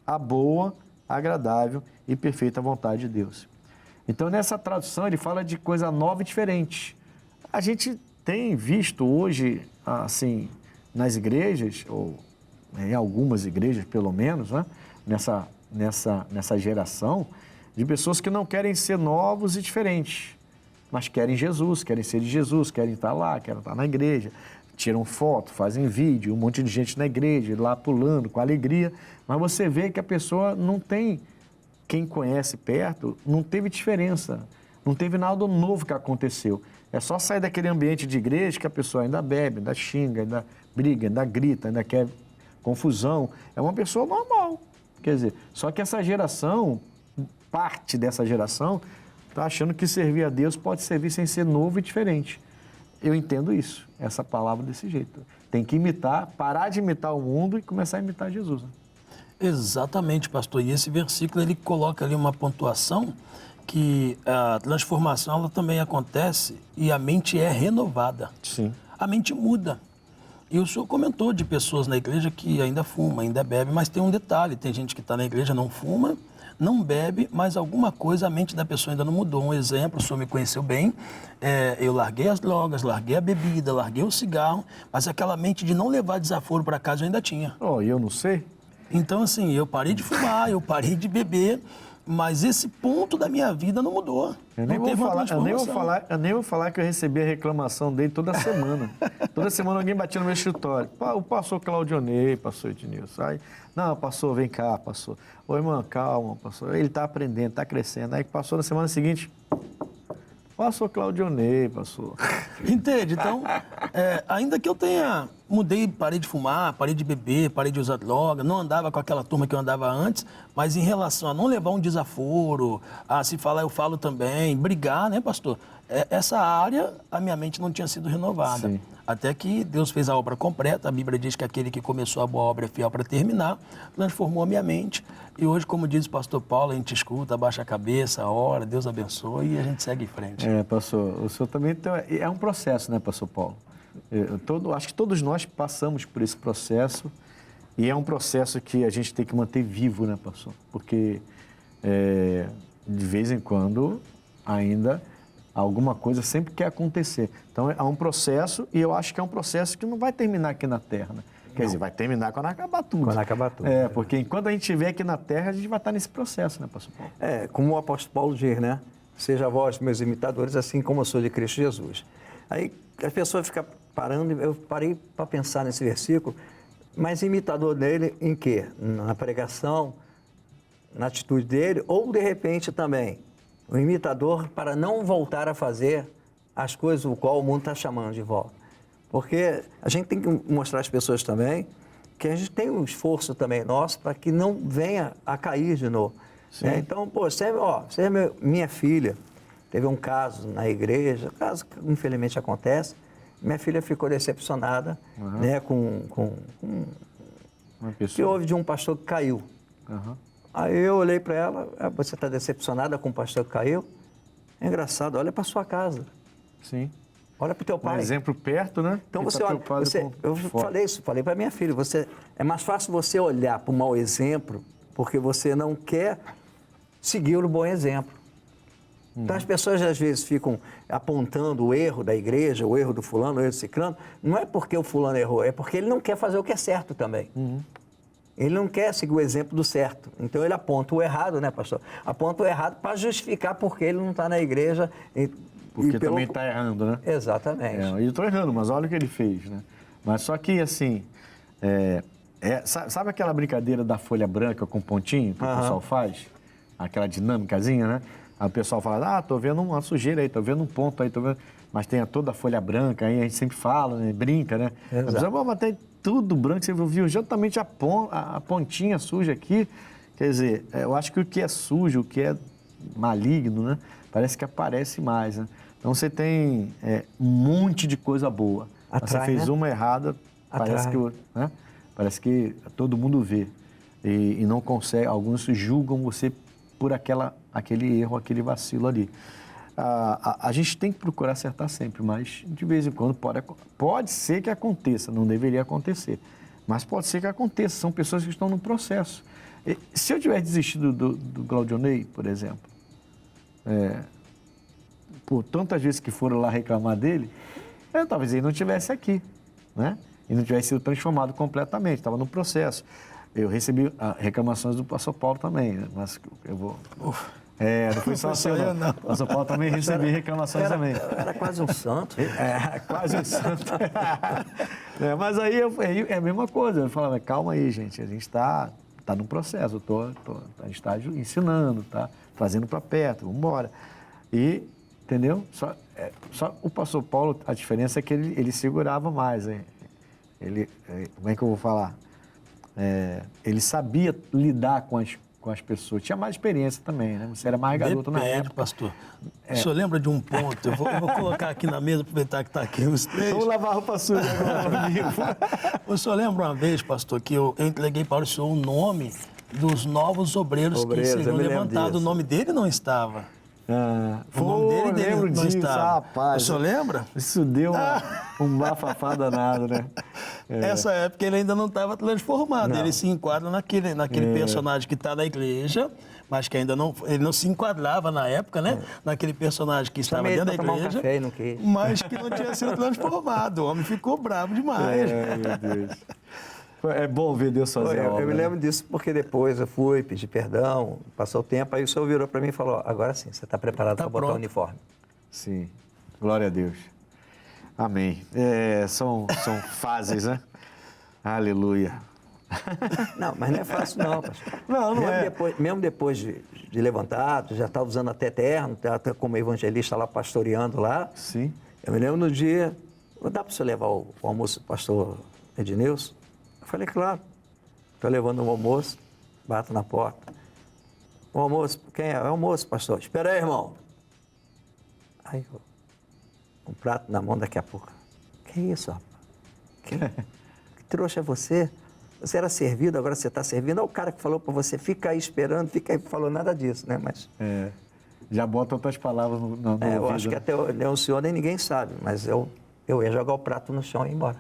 A: a boa, agradável e perfeita vontade de Deus. Então, nessa tradução, ele fala de coisa nova e diferente. A gente tem visto hoje, assim, nas igrejas, ou em algumas igrejas pelo menos, né? nessa geração, de pessoas que não querem ser novos e diferentes, mas querem Jesus, querem ser de Jesus, querem estar lá, querem estar na igreja, tiram foto, fazem vídeo, um monte de gente na igreja, lá pulando com alegria, mas você vê que a pessoa não tem quem conhece perto, não teve diferença, não teve nada novo que aconteceu. É só sair daquele ambiente de igreja que a pessoa ainda bebe, ainda xinga, ainda briga, ainda grita, ainda quer confusão. É uma pessoa normal. Quer dizer, só que essa geração, parte dessa geração, está achando que servir a Deus pode servir sem ser novo e diferente. Eu entendo isso, essa palavra desse jeito. Tem que imitar, parar de imitar o mundo e começar a imitar Jesus. Né?
C: Exatamente, pastor. E esse versículo, ele coloca ali uma pontuação que a transformação ela também acontece e a mente é renovada.
A: Sim.
C: A mente muda. E o senhor comentou de pessoas na igreja que ainda fuma, ainda bebe, mas tem um detalhe, tem gente que está na igreja, não fuma, não bebe, mas alguma coisa a mente da pessoa ainda não mudou. Um exemplo, o senhor me conheceu bem, eu larguei as drogas, larguei a bebida, larguei o cigarro, mas aquela mente de não levar desaforo para casa eu ainda tinha.
A: Oh, eu não sei.
C: Então, assim, eu parei de fumar, eu parei de beber, mas esse ponto da minha vida não mudou.
A: Eu nem vou falar que eu recebia reclamação dele toda semana. Toda semana alguém batia no meu escritório. O pastor Claudionei, pastor Ednilson. Aí, não, pastor, vem cá, pastor. Ô, irmão, calma, pastor. Ele está aprendendo, está crescendo. Aí passou na semana seguinte, pastor Claudionei, pastor.
C: Entende? Então, ainda que eu mudei, parei de fumar, parei de beber, parei de usar droga, não andava com aquela turma que eu andava antes, mas em relação a não levar um desaforo, a se falar eu falo também, brigar, né, pastor? Essa área, a minha mente não tinha sido renovada.
A: Sim.
C: Até que Deus fez a obra completa, a Bíblia diz que aquele que começou a boa obra é fiel para terminar, transformou a minha mente. E hoje, como diz o pastor Paulo, a gente escuta, abaixa a cabeça, ora, Deus abençoe e a gente segue em frente.
A: Pastor, o senhor também é um processo, né, pastor Paulo? Acho que todos nós passamos por esse processo e é um processo que a gente tem que manter vivo, né, pastor? Porque de vez em quando ainda alguma coisa sempre quer acontecer. Então é um processo e eu acho que é um processo que não vai terminar aqui na Terra, né? Quer dizer, vai terminar quando acabar tudo.
B: Quando acabar tudo.
A: Porque enquanto a gente estiver aqui na Terra, a gente vai estar nesse processo, né, pastor Paulo?
B: Como o apóstolo Paulo diz, né? Seja vós meus imitadores, assim como eu sou de Cristo Jesus. Aí as pessoas ficam parando, eu parei para pensar nesse versículo, mas imitador dele em quê? Na pregação, na atitude dele, ou de repente também, o imitador para não voltar a fazer as coisas o qual o mundo está chamando de volta. Porque a gente tem que mostrar às pessoas também que a gente tem um esforço também nosso para que não venha a cair de novo. Então, você é minha filha, teve um caso na igreja, caso que infelizmente acontece, minha filha ficou decepcionada, né, com
A: uma pessoa
B: que houve de um pastor que caiu. Aí eu olhei para ela, você está decepcionada com o pastor que caiu? É engraçado, olha para sua casa.
A: Sim.
B: Olha para o teu pai.
A: Um exemplo perto, né?
B: Então você olha, eu falei para minha filha, é mais fácil você olhar para o mau exemplo, porque você não quer seguir o bom exemplo. Então as pessoas às vezes ficam apontando o erro da igreja, o erro do fulano, o erro do ciclano, não é porque o fulano errou, é porque ele não quer fazer o que é certo também. Ele não quer seguir o exemplo do certo. Então ele aponta o errado, né, pastor? Aponta o errado para justificar porque ele não está na igreja.
A: Porque também está errando, né?
B: Exatamente.
A: Eu estou errando, mas olha o que ele fez, né? Mas só que, assim, sabe aquela brincadeira da folha branca com pontinho que o pessoal faz? Aquela dinâmicazinha, né? Aí o pessoal fala, tô vendo uma sujeira aí, tô vendo um ponto aí, tô vendo... Mas tem toda a folha branca aí, a gente sempre fala, né? Brinca, né?
B: Exato.
A: Mas tem tudo branco, você viu justamente a pontinha suja aqui. Quer dizer, eu acho que o que é sujo, o que é maligno, né? Parece que aparece mais, né? Então você tem um monte de coisa boa.
B: Atrai,
A: você fez
B: né?
A: uma errada, parece que todo mundo vê. E não consegue, alguns julgam você por aquele erro, aquele vacilo ali. A gente tem que procurar acertar sempre, mas de vez em quando pode ser que aconteça, não deveria acontecer. Mas pode ser que aconteça, são pessoas que estão no processo. Se eu tivesse desistido do Claudionei, por exemplo, por tantas vezes que foram lá reclamar dele, talvez ele não estivesse aqui, né? E não tivesse sido transformado completamente, estava no processo. Eu recebi reclamações do pastor Paulo também, né? Mas eu vou... não foi só assim, não. O pastor Paulo também recebeu reclamações também.
B: Era quase um santo.
A: Quase um santo. Mas aí é a mesma coisa, eu falava, calma aí, gente, a gente está está no processo, a gente está ensinando, tá trazendo para perto, vamos embora. E, entendeu? Só o pastor Paulo, a diferença é que ele segurava mais, hein? Como é que eu vou falar? Ele sabia lidar com as pessoas. Tinha mais experiência também, né? Você era mais garoto na época.
C: Pastor. O senhor lembra de um ponto? Eu vou colocar aqui na mesa, aproveitar que está aqui os três.
A: Vamos lavar a roupa suja agora, amigo.
C: O senhor lembra uma vez, pastor, que eu entreguei para o senhor o nome dos novos obreiros que seriam levantados. O nome dele não estava. O nome dele não estava.
A: Rapaz,
C: o senhor lembra?
A: Isso deu um bafafá danado, né?
C: Essa época ele ainda não estava transformado. Ele se enquadra naquele personagem que está na igreja, mas que ainda não... Ele não se enquadrava na época, né? Naquele personagem que estava dentro da igreja,
B: café e não quis.
C: mas que não tinha sido transformado. O homem ficou bravo demais.
A: Meu Deus. É bom ver Deus fazer a obra.
B: Eu me lembro disso porque depois eu fui, pedi perdão, passou o tempo, aí o senhor virou para mim e falou, agora sim, você está preparado para botar o uniforme.
A: Sim, glória a Deus. Amém. São fases, né? Aleluia.
B: Não, mas não é fácil não, pastor.
A: Não
B: Mesmo depois de levantado, já está usando até terno, até como evangelista lá, pastoreando lá.
A: Sim.
B: Eu me lembro no dia, dá para o senhor levar o almoço do pastor Ednilson? Eu falei, claro. Estou levando o almoço, bato na porta. O almoço, quem é? É o almoço, pastor. Espera aí, irmão. Aí, um prato na mão daqui a pouco. Que isso, rapaz? Que trouxa é você? Você era servido, agora você está servindo. É o cara que falou para você, fica aí esperando, fica aí, falou nada disso, né? Mas...
A: já bota outras palavras no
B: eu
A: ouvido,
B: acho que até o senhor nem ninguém sabe, mas eu ia jogar o prato no chão e ir embora.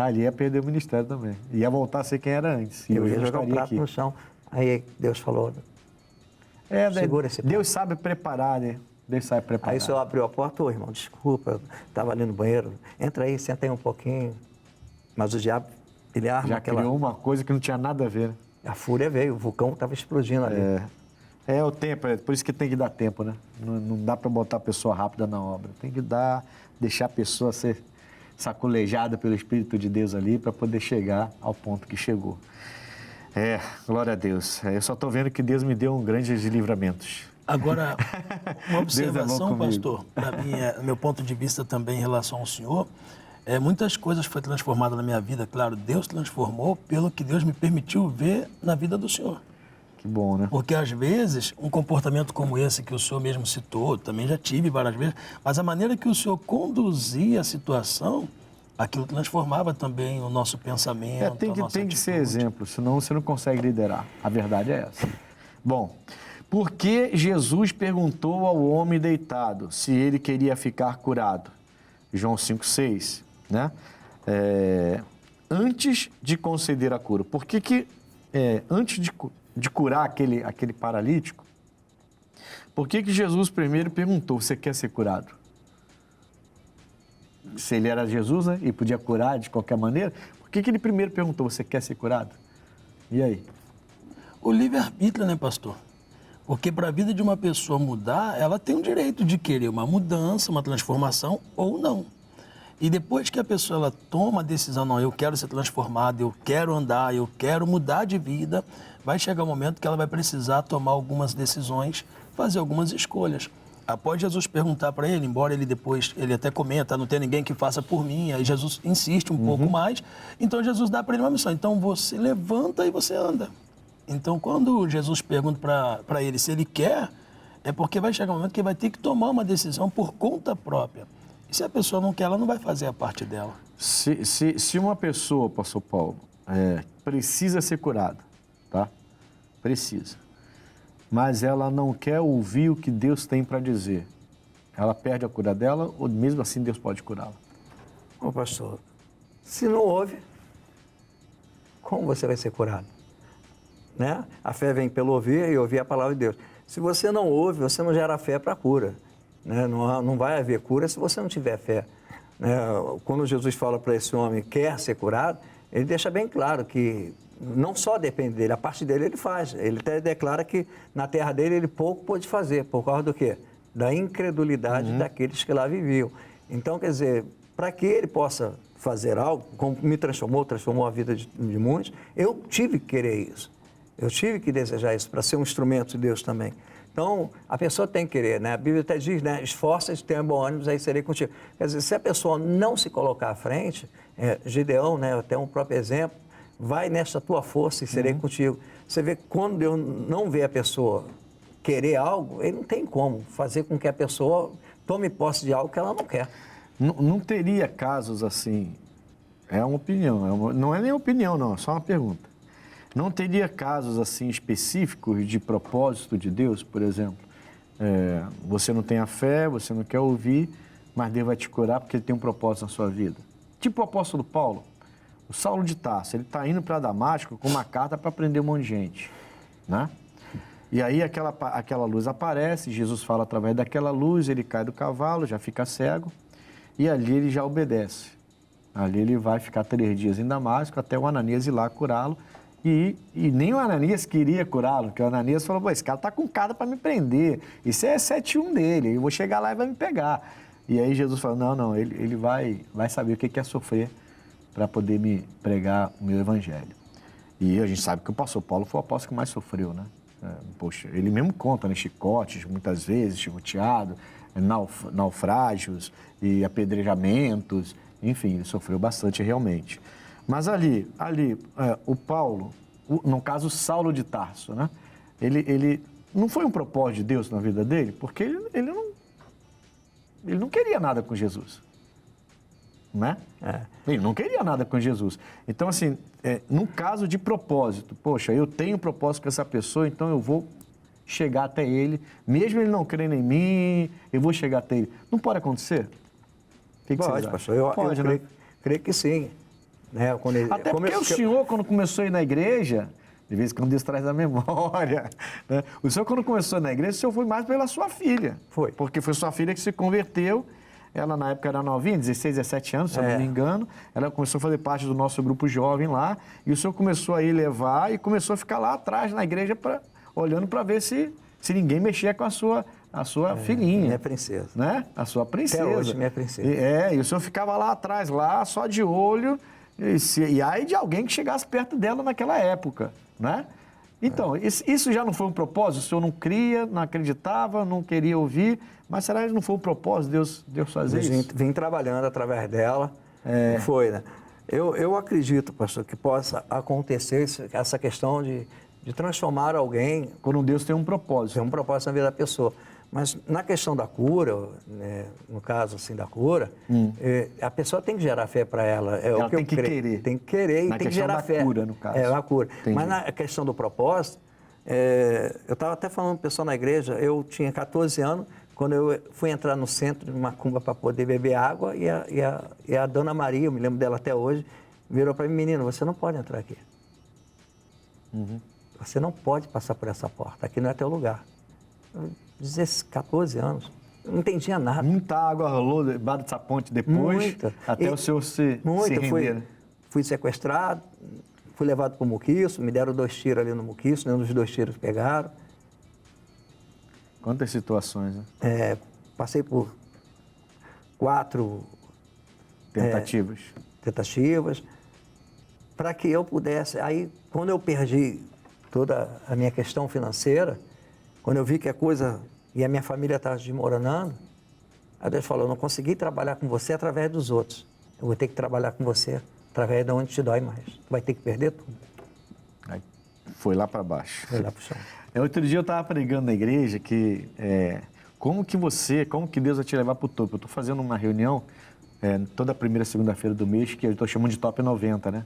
A: Ali ia perder o ministério também. Ia voltar a ser quem era antes.
B: Eu ia jogar o prato no chão. Aí Deus falou, segura esse prato.
A: Deus sabe preparar, né? Deus sabe preparar.
B: Aí o senhor abriu a porta, irmão, desculpa, eu estava ali no banheiro, entra aí, senta aí um pouquinho. Mas o diabo, ele arma
A: já criou uma coisa que não tinha nada a ver, né?
B: A fúria veio, o vulcão estava explodindo ali.
A: É o tempo, por isso que tem que dar tempo, né? Não dá para botar a pessoa rápida na obra. Tem que deixar a pessoa ser sacolejada pelo Espírito de Deus ali para poder chegar ao ponto que chegou. Glória a Deus. Eu só estou vendo que Deus me deu grandes livramentos.
C: Agora, uma observação,
A: Deus
C: pastor, para mim, meu ponto de vista também em relação ao senhor, muitas coisas foram transformadas na minha vida, claro, Deus transformou pelo que Deus me permitiu ver na vida do senhor.
A: Que bom, né?
C: Porque, às vezes, um comportamento como esse que o senhor mesmo citou, também já tive várias vezes, mas a maneira que o senhor conduzia a situação, aquilo transformava também o nosso pensamento,
A: tem que ser exemplo, senão você não consegue liderar. A verdade é essa. Bom, por que Jesus perguntou ao homem deitado se ele queria ficar curado? João 5,6, né? Antes de conceder a cura. Por que antes de curar aquele paralítico, por que Jesus primeiro perguntou, você quer ser curado? Se ele era Jesus, né, e podia curar de qualquer maneira, por que ele primeiro perguntou, você quer ser curado? E aí?
C: O livre-arbítrio, né, pastor? Porque para a vida de uma pessoa mudar, ela tem o direito de querer uma mudança, uma transformação ou não. E depois que a pessoa ela toma a decisão, não, eu quero ser transformado, eu quero andar, eu quero mudar de vida, vai chegar um momento que ela vai precisar tomar algumas decisões, fazer algumas escolhas. Após Jesus perguntar para ele, embora ele até comenta, não tem ninguém que faça por mim, aí Jesus insiste um pouco mais, então Jesus dá para ele uma missão, então você levanta e você anda. Então quando Jesus pergunta para ele se ele quer, é porque vai chegar um momento que ele vai ter que tomar uma decisão por conta própria. E se a pessoa não quer, ela não vai fazer a parte dela.
A: Se uma pessoa, pastor Paulo, precisa ser curada, tá? Precisa. Mas ela não quer ouvir o que Deus tem para dizer. Ela perde a cura dela ou mesmo assim Deus pode curá-la?
B: Ô pastor, se não ouve, como você vai ser curado? Né? A fé vem pelo ouvir e ouvir a palavra de Deus. Se você não ouve, você não gera fé para a cura. Né? Não vai haver cura se você não tiver fé. Né? Quando Jesus fala para esse homem que quer ser curado, ele deixa bem claro que não só depende dele, a parte dele ele faz. Ele até declara que na terra dele ele pouco pôde fazer, por causa do quê? Da incredulidade daqueles que lá viviam. Então, quer dizer, para que ele possa fazer algo, como me transformou a vida de muitos, eu tive que querer isso. Eu tive que desejar isso para ser um instrumento de Deus também. Então, a pessoa tem que querer, né? A Bíblia até diz, né? Esforça-te, tenha bom ânimo, aí serei contigo. Quer dizer, se a pessoa não se colocar à frente, Gideão, né? Até um próprio exemplo, vai nesta tua força e serei contigo. Você vê que quando Deus não vê a pessoa querer algo, ele não tem como fazer com que a pessoa tome posse de algo que ela não quer.
A: Não teria casos assim, é uma opinião, não é nem opinião não, é só uma pergunta. Não teria casos assim específicos de propósito de Deus, por exemplo, você não tem a fé, você não quer ouvir, mas Deus vai te curar porque Ele tem um propósito na sua vida. Tipo o apóstolo Paulo, o Saulo de Tarso, ele está indo para Damasco com uma carta para prender um monte de gente, né? E aí aquela luz aparece, Jesus fala através daquela luz, ele cai do cavalo, já fica cego, e ali ele já obedece. Ali ele vai ficar 3 dias em Damasco até o Ananias ir lá curá-lo. E nem o Ananias queria curá-lo, porque o Ananias falou, pô, esse cara tá com carta para me prender, isso é 7-1 dele, eu vou chegar lá e vai me pegar. E aí Jesus falou, não, ele vai saber o que é sofrer para poder me pregar o meu evangelho. E a gente sabe que o apóstolo Paulo foi o apóstolo que mais sofreu, né? Poxa, ele mesmo conta, né? Chicotes, muitas vezes, chicoteado, naufrágios e apedrejamentos, enfim, ele sofreu bastante realmente. Mas ali o Paulo, no caso Saulo de Tarso, né? Ele não foi um propósito de Deus na vida dele, porque ele não queria nada com Jesus, né? Ele não queria nada com Jesus. Então, assim, no caso de propósito, poxa, eu tenho propósito com essa pessoa, então eu vou chegar até ele, mesmo ele não crendo em mim, eu vou chegar até ele. Não pode acontecer? O que
B: Pode,
A: você
B: pastor, eu
A: né?
B: creio que sim. Né?
A: Até porque o senhor, quando começou a ir na igreja, de vez em quando Deus traz a memória, né? O senhor, quando começou na igreja, o senhor foi mais pela sua filha.
B: Foi.
A: Porque foi sua filha que se converteu. Ela, na época, era novinha, 16, 17 anos, se eu não me engano. Ela começou a fazer parte do nosso grupo jovem lá. E o senhor começou a ir levar e começou a ficar lá atrás, na igreja, olhando para ver se ninguém mexia com a sua filhinha.
B: Minha princesa.
A: Né? A sua princesa.
B: Até hoje, minha princesa.
A: E o senhor ficava lá atrás, lá, só de olho. E aí de alguém que chegasse perto dela naquela época, né? Então, isso já não foi um propósito? O senhor não cria, não acreditava, não queria ouvir, mas será que não foi um propósito Deus fazer isso?
B: Vim trabalhando através dela, foi, né? Eu acredito, pastor, que possa acontecer essa questão de transformar alguém...
A: Quando Deus tem um propósito.
B: Tem um propósito na vida da pessoa. Mas na questão da cura, né, no caso assim da cura, a pessoa tem que gerar fé para ela.
A: Ela tem que querer.
B: Tem que querer e tem que gerar fé.
A: Na cura, no caso.
B: A cura.
A: Entendi.
B: Mas na questão do propósito, eu estava até falando com o pessoal na igreja, eu tinha 14 anos, quando eu fui entrar no centro de Macumba para poder beber água, e a dona Maria, eu me lembro dela até hoje, virou para mim, menino, você não pode entrar aqui. Você não pode passar por essa porta, aqui não é teu lugar. 14 anos, não entendia nada.
A: Muita água rolou debaixo dessa ponte depois,
B: Muita.
A: até o senhor se render.
B: Fui sequestrado, fui levado para o Muquiço, me deram 2 tiros ali no Muquiço, nenhum dos 2 tiros pegaram.
A: Quantas situações, né?
B: Passei por 4 tentativas, para que eu pudesse... Aí, quando eu perdi toda a minha questão financeira, quando eu vi que a coisa e a minha família estava desmoronando, aí Deus falou, eu não consegui trabalhar com você através dos outros. Eu vou ter que trabalhar com você através de onde te dói mais. Tu vai ter que perder tudo.
A: Aí foi lá para baixo.
B: Foi lá para o chão.
A: Outro dia eu estava pregando na igreja que como que Deus vai te levar para o topo. Eu estou fazendo uma reunião toda primeira segunda-feira do mês, que eu estou chamando de Top 90, né?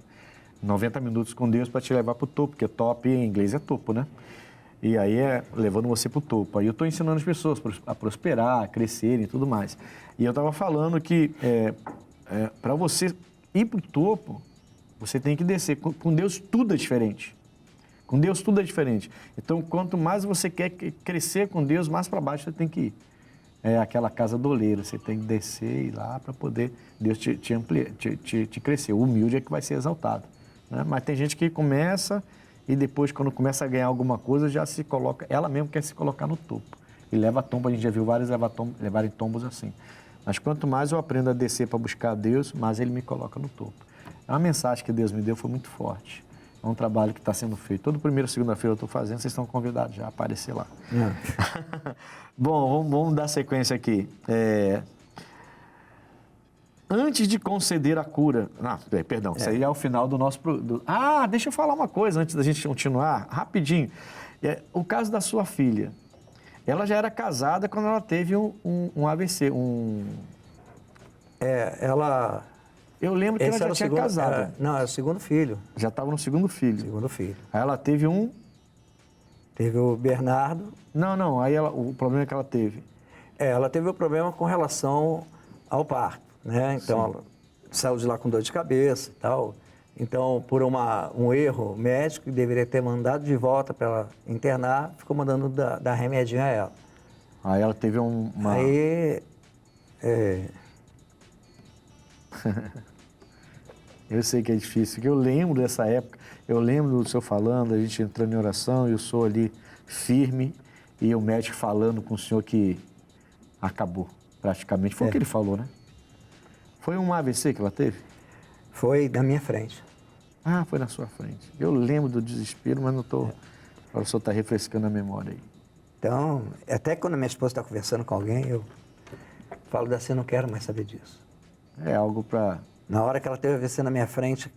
A: 90 minutos com Deus para te levar para o topo, porque top em inglês é topo, né? E aí levando você para o topo. Aí eu estou ensinando as pessoas a prosperar, a crescerem e tudo mais. E eu estava falando que para você ir para o topo, você tem que descer. Com Deus tudo é diferente. Com Deus tudo é diferente. Então, quanto mais você quer crescer com Deus, mais para baixo você tem que ir. É aquela casa do oleiro, você tem que descer e ir lá para poder Deus te ampliar, te crescer. O humilde é que vai ser exaltado, né? Mas tem gente que começa e depois, quando começa a ganhar alguma coisa, já se coloca, ela mesmo quer se colocar no topo. E leva tombo, a gente já viu vários levarem tombos assim. Mas quanto mais eu aprendo a descer para buscar Deus, mais Ele me coloca no topo. A mensagem que Deus me deu foi muito forte. É um trabalho que está sendo feito. Toda primeira segunda-feira eu estou fazendo, vocês estão convidados já a aparecer lá. Bom, vamos dar sequência aqui. Antes de conceder a cura... Perdão, isso aí é o final do nosso... deixa eu falar uma coisa antes da gente continuar, rapidinho. O caso da sua filha. Ela já era casada quando ela teve um AVC,
B: ela...
A: Eu lembro que ela já tinha casado.
B: Não, é o segundo filho.
A: Já estava no segundo filho.
B: Segundo filho.
A: Aí ela teve
B: Teve o Bernardo.
A: Não, aí o problema que ela teve...
B: Ela teve o problema com relação ao parto, né? Então, ela saiu de lá com dor de cabeça e tal. Então, por um erro médico, que deveria ter mandado de volta para ela internar, ficou mandando dar remedinho a ela.
A: Aí ela teve uma... Eu sei que é difícil, porque eu lembro dessa época, eu lembro do senhor falando, a gente entrando em oração, e eu sou ali firme, e o médico falando com o senhor que acabou, praticamente. Foi o que ele falou, né? Foi um AVC que ela teve?
B: Foi na minha frente.
A: Foi na sua frente. Eu lembro do desespero, mas não estou... O senhor está refrescando a memória aí.
B: Então, até quando a minha esposa está conversando com alguém, eu falo assim, não quero mais saber disso.
A: É algo para...
B: Na hora que ela teve AVC na minha frente,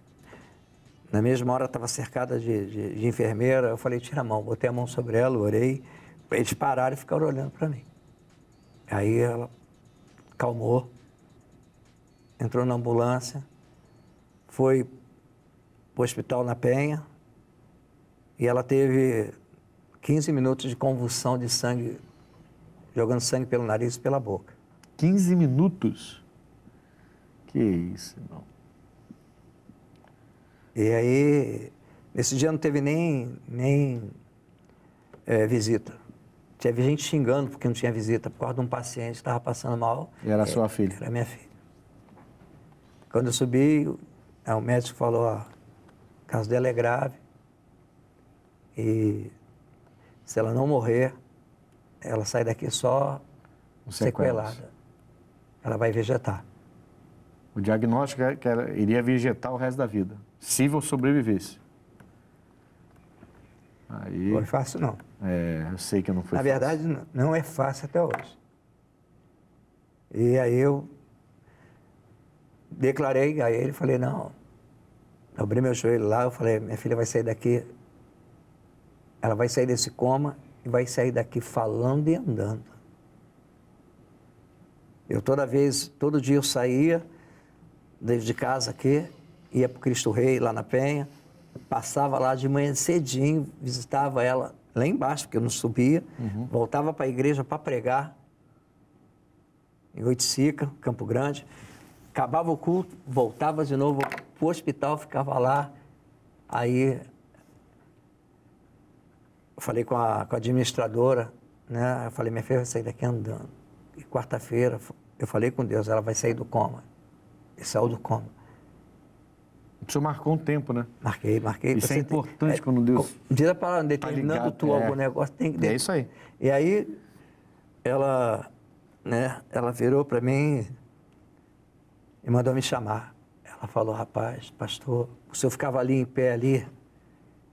B: na mesma hora estava cercada de enfermeira, eu falei, tira a mão, botei a mão sobre ela, orei, para eles pararem e ficaram olhando para mim. Aí ela calmou, entrou na ambulância, foi para o hospital na Penha, e ela teve 15 minutos de convulsão de sangue, jogando sangue pelo nariz e pela boca.
A: 15 minutos? Que isso, irmão.
B: E aí, nesse dia não teve nem visita. Teve gente xingando porque não tinha visita, por causa de um paciente que estava passando mal.
A: E era sua filha?
B: Era minha filha. Quando eu subi, o médico falou, o caso dela é grave. E se ela não morrer, ela sai daqui só sequelada. Ela vai vegetar.
A: O diagnóstico é que ela iria vegetar o resto da vida, se eu sobrevivesse. Aí,
B: não foi fácil, não.
A: Eu sei que não foi
B: Na
A: fácil.
B: verdade, não é fácil até hoje. E aí eu declarei a ele, falei, não, abri meu joelho lá, eu falei, minha filha vai sair daqui, ela vai sair desse coma e vai sair daqui falando e andando. Todo dia eu saía de casa aqui, ia para o Cristo Rei, lá na Penha, passava lá de manhã cedinho, visitava ela lá embaixo, porque eu não subia, voltava para a igreja para pregar, em Oiticica, Campo Grande, acabava o culto, voltava de novo para o hospital, ficava lá, aí eu falei com a administradora, né? Eu falei, minha filha vai sair daqui andando. E quarta-feira eu falei com Deus, ela vai sair do coma. E saiu do coma.
A: O senhor marcou um tempo, né?
B: Marquei.
A: Isso é importante quando Deus...
B: Diz a palavra, determinando tu algum negócio, tem que...
A: É isso aí.
B: E aí, ela virou para mim e mandou me chamar. Ela falou, rapaz, pastor, o senhor ficava ali em pé ali,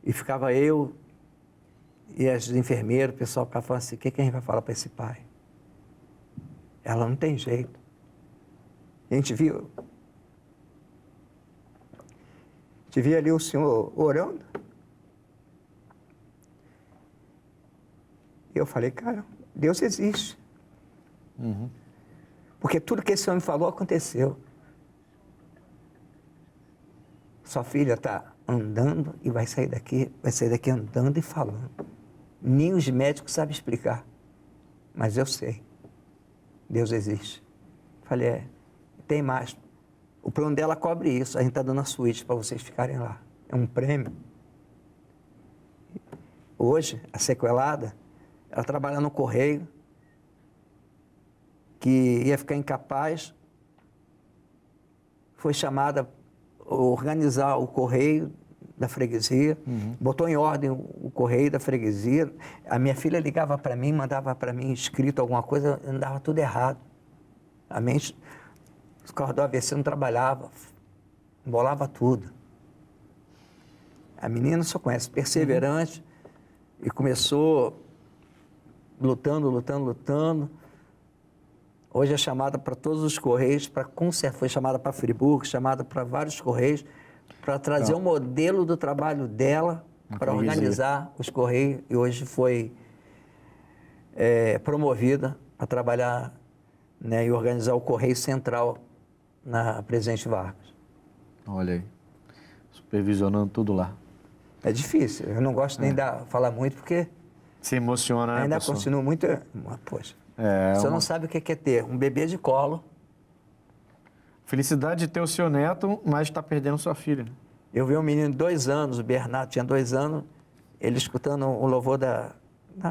B: e ficava eu e as enfermeiras, o pessoal ficava falando assim, o que a gente vai falar para esse pai? Ela não tem jeito. A gente viu ali o senhor orando. E eu falei, cara, Deus existe. Porque tudo que esse homem falou aconteceu. Sua filha está andando e vai sair daqui andando e falando. Nem os médicos sabem explicar. Mas eu sei. Deus existe. Falei, tem mais. O plano dela cobre isso. A gente está dando a suíte para vocês ficarem lá. É um prêmio. Hoje, a sequelada, ela trabalha no correio, que ia ficar incapaz, foi chamada a organizar o correio da freguesia, botou em ordem o correio da freguesia. A minha filha ligava para mim, mandava para mim escrito alguma coisa, andava tudo errado. A mente, os carros do AVC não trabalhava, embolava tudo. A menina só conhece, perseverante, e começou lutando. Hoje é chamada para todos os Correios, foi chamada para Friburgo, chamada para vários Correios, para trazer um modelo do trabalho dela para organizar os Correios, e hoje foi promovida para trabalhar, né, e organizar o Correio Central na Presidente Vargas.
A: Olha aí, supervisionando tudo lá.
B: É difícil, eu não gosto nem de falar muito, porque
A: Se emociona, né,
B: ainda
A: pastor?
B: continuo muito... Poxa, você não sabe o que é ter um bebê de colo.
A: Felicidade de ter o seu neto, mas está perdendo sua filha.
B: Eu vi um menino de 2 anos, o Bernardo tinha 2 anos, ele escutando o louvor da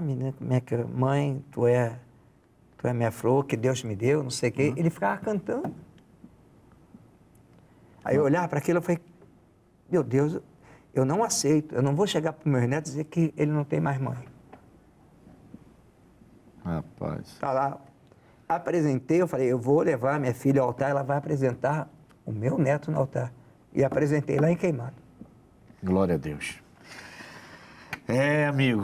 B: menina, como é que é? Mãe, tu é minha flor, que Deus me deu, não sei o quê. Ele ficava cantando. Aí eu olhava para aquilo e falei, meu Deus, eu não aceito, eu não vou chegar para o meu neto e dizer que ele não tem mais mãe.
A: Rapaz.
B: Tá lá, apresentei, eu falei, eu vou levar minha filha ao altar, ela vai apresentar o meu neto no altar. E apresentei lá em Queimado.
A: Glória a Deus. Amigo,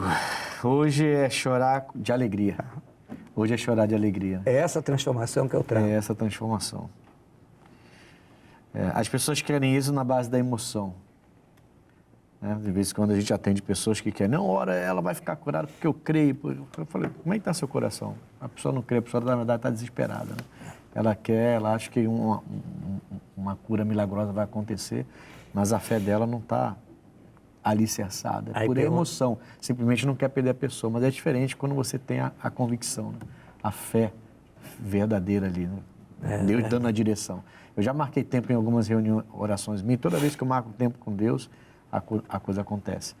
A: hoje é chorar de alegria. Hoje é chorar de alegria.
B: É essa transformação que eu trago.
A: É essa transformação. As pessoas querem isso na base da emoção. De vez em quando a gente atende pessoas que querem, não, ora, ela vai ficar curada porque eu creio. Eu falei, como é que está seu coração? A pessoa não crê, a pessoa na verdade está desesperada. Né? Ela quer, ela acha que uma cura milagrosa vai acontecer, mas a fé dela não está alicerçada. É por emoção. Simplesmente não quer perder a pessoa. Mas é diferente quando você tem a convicção, né? A fé verdadeira ali. Né? Deus dando a direção. Eu já marquei tempo em algumas reuniões, orações minhas. Toda vez que eu marco tempo com Deus, a coisa acontece.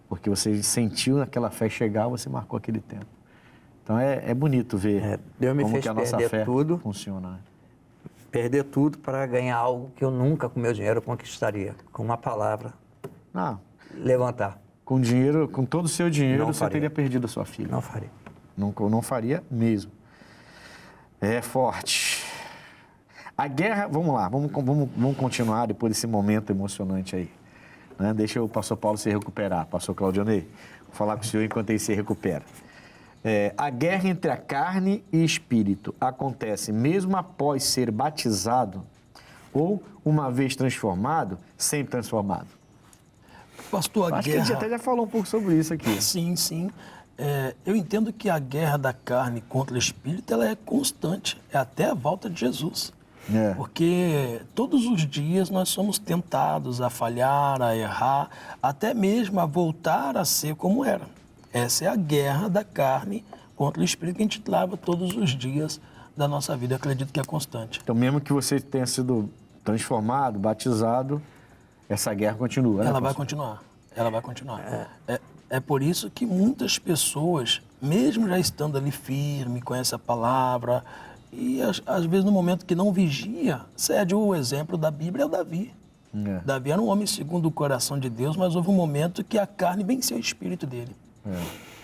A: Porque você sentiu aquela fé chegar, você marcou aquele tempo. Então é bonito ver
B: Deus me
A: como
B: fez
A: que a nossa fé funciona. Né?
B: Perder tudo para ganhar algo que eu nunca com meu dinheiro conquistaria. Com uma palavra. Levantar.
A: Com dinheiro, com todo o seu dinheiro,
B: Não
A: você
B: faria.
A: teria perdido a sua filha.
B: Não faria.
A: Não faria mesmo. É forte. A guerra, vamos lá, vamos continuar depois desse momento emocionante aí. Né? Deixa o pastor Paulo se recuperar. Pastor Claudionei, vou falar com o senhor enquanto ele se recupera. A guerra entre a carne e espírito acontece mesmo após ser batizado ou, uma vez transformado, sempre transformado?
C: Pastor,
A: Acho que a gente até já falou um pouco sobre isso aqui.
C: Sim. Eu entendo que a guerra da carne contra o espírito ela é constante, é até a volta de Jesus. Porque todos os dias nós somos tentados a falhar, a errar, até mesmo a voltar a ser como era. Essa é a guerra da carne contra o espírito que a gente trava todos os dias da nossa vida. Eu acredito que é constante.
A: Então, mesmo que você tenha sido transformado, batizado, essa guerra continua, né?
C: Ela vai continuar. É por isso que muitas pessoas, mesmo já estando ali firme com essa palavra, e às vezes no momento que não vigia, cede o exemplo da Bíblia é o Davi. Davi era um homem segundo o coração de Deus, mas houve um momento que a carne venceu o espírito dele.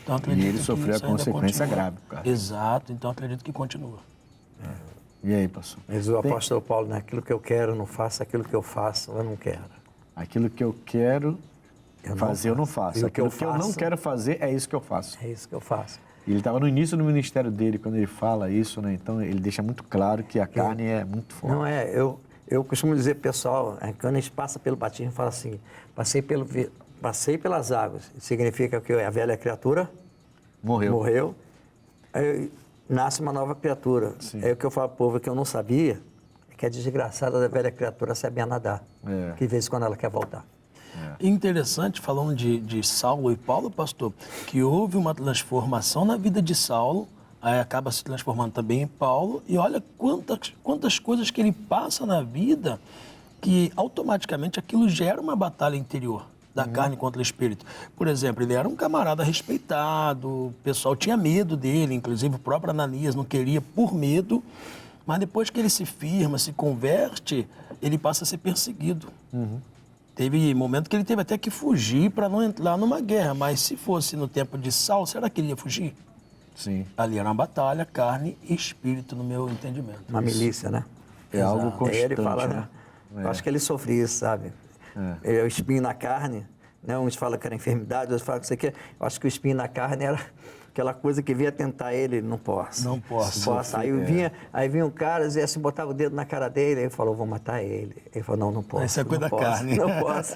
C: Então, acredito
A: e ele sofreu a consequência grave. Cara.
C: Exato, então acredito que continua.
A: E aí, pastor?
B: Mas o apóstolo Paulo, naquilo que eu quero, não faço, aquilo que eu faço, eu não quero.
A: Aquilo que eu quero fazer, eu não faço. Aquilo que eu não quero fazer, é isso que eu faço.
B: É isso que eu faço.
A: E ele estava no início do ministério dele, quando ele fala isso, né? Então ele deixa muito claro que a carne é muito forte.
B: Não é, eu costumo dizer, pessoal, quando a gente passa pelo batismo, fala assim, passei pelas águas, significa que a velha criatura morreu, aí nasce uma nova criatura. É o que eu falo para o povo que eu não sabia, que a desgraçada da velha criatura sabia nadar, que de vez em quando ela quer voltar.
C: Interessante, falando de Saulo e Paulo, pastor, que houve uma transformação na vida de Saulo, aí acaba se transformando também em Paulo, e olha quantas coisas que ele passa na vida que automaticamente aquilo gera uma batalha interior da carne contra o espírito. Por exemplo, ele era um camarada respeitado, o pessoal tinha medo dele, inclusive o próprio Ananias não queria por medo, mas depois que ele se firma, se converte, ele passa a ser perseguido. Teve momento que ele teve até que fugir para não entrar numa guerra, mas se fosse no tempo de Saulo, será que ele ia fugir?
A: Sim.
C: Ali era uma batalha, carne e espírito, no meu entendimento.
B: Uma milícia, né?
A: É algo constante,
B: Ele fala,
A: né?
B: Eu acho que ele sofria isso, sabe? O espinho na carne, né? Uns falam que era enfermidade, outros falam que isso aqui. Eu acho que o espinho na carne era aquela coisa que vinha tentar ele, não posso.
C: Não posso.
B: Aí vinha um cara e assim, botava o dedo na cara dele, ele falou, vou matar ele. Ele falou, não posso.
C: Isso é coisa da
B: posso,
C: carne.
B: Não posso.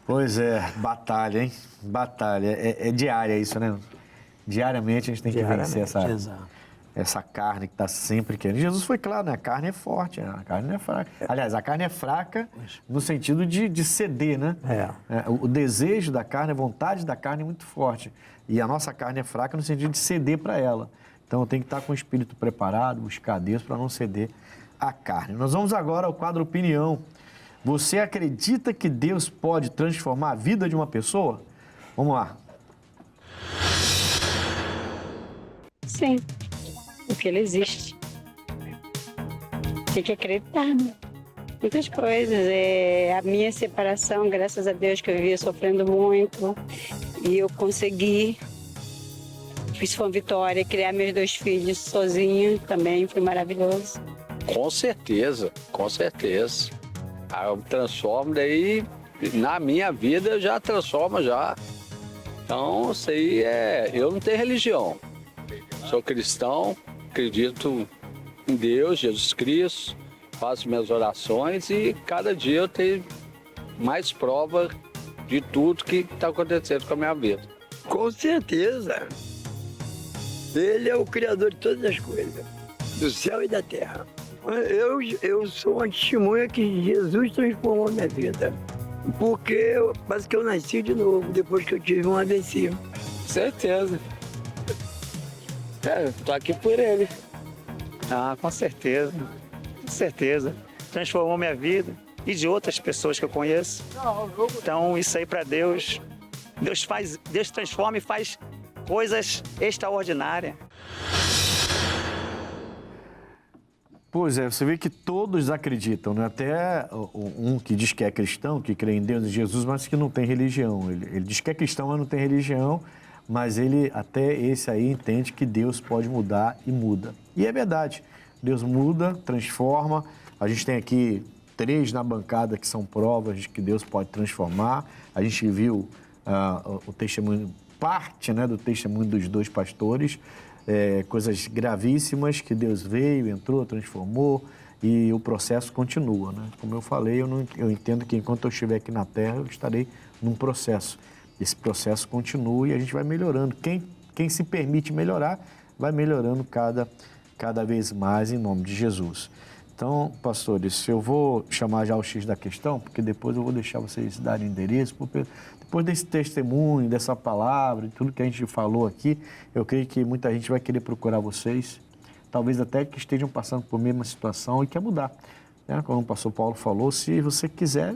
A: Pois é, batalha, hein? Batalha. É diária isso, né? Diariamente a gente tem que vencer essa carne que está sempre querendo. Jesus foi claro, né? A carne é forte, a carne não é fraca. Aliás, a carne é fraca no sentido de ceder, né? O desejo da carne, a vontade da carne é muito forte. E a nossa carne é fraca no sentido de ceder para ela. Então, eu tenho que estar com o espírito preparado, buscar Deus para não ceder à carne. Nós vamos agora ao quadro Opinião. Você acredita que Deus pode transformar a vida de uma pessoa? Vamos lá.
E: Sim, porque ele existe. Tem que acreditar, né? Muitas coisas. A minha separação, graças a Deus, que eu vivia sofrendo muito, e eu consegui. Isso foi uma vitória. Criar meus 2 filhos sozinha também foi maravilhoso.
F: Com certeza, com certeza. Eu transformo daí, na minha vida eu já transformo já. Então, isso aí eu não tenho religião. Sou cristão, acredito em Deus, Jesus Cristo, faço minhas orações e cada dia eu tenho mais prova de tudo que está acontecendo com a minha vida.
G: Com certeza. Ele é o Criador de todas as coisas, do céu e da terra. Eu sou uma testemunha que Jesus transformou a minha vida. Porque parece que eu nasci de novo, depois que eu tive um AVC.
F: Certeza. Tô aqui por ele.
H: Com certeza. Com certeza. Transformou minha vida e de outras pessoas que eu conheço. Então, isso aí para Deus. Deus transforma e faz coisas extraordinárias.
A: Pois é, você vê que todos acreditam, né? Até um que diz que é cristão, que crê em Deus e Jesus, mas que não tem religião. Ele diz que é cristão, mas não tem religião, mas ele, até esse aí, entende que Deus pode mudar e muda. E é verdade, Deus muda, transforma. A gente tem aqui 3 na bancada que são provas de que Deus pode transformar. A gente viu o testemunho, parte, né, do testemunho dos 2 pastores, coisas gravíssimas que Deus veio, entrou, transformou e o processo continua, né? Como eu falei, eu entendo que enquanto eu estiver aqui na Terra, eu estarei num processo. Esse processo continua e a gente vai melhorando. Quem se permite melhorar, vai melhorando cada vez mais em nome de Jesus. Então, pastores, eu vou chamar já o X da questão, porque depois eu vou deixar vocês darem endereço. Depois desse testemunho, dessa palavra, e tudo que a gente falou aqui, eu creio que muita gente vai querer procurar vocês, talvez até que estejam passando por mesma situação e quer mudar. Né? Como o pastor Paulo falou, se você quiser,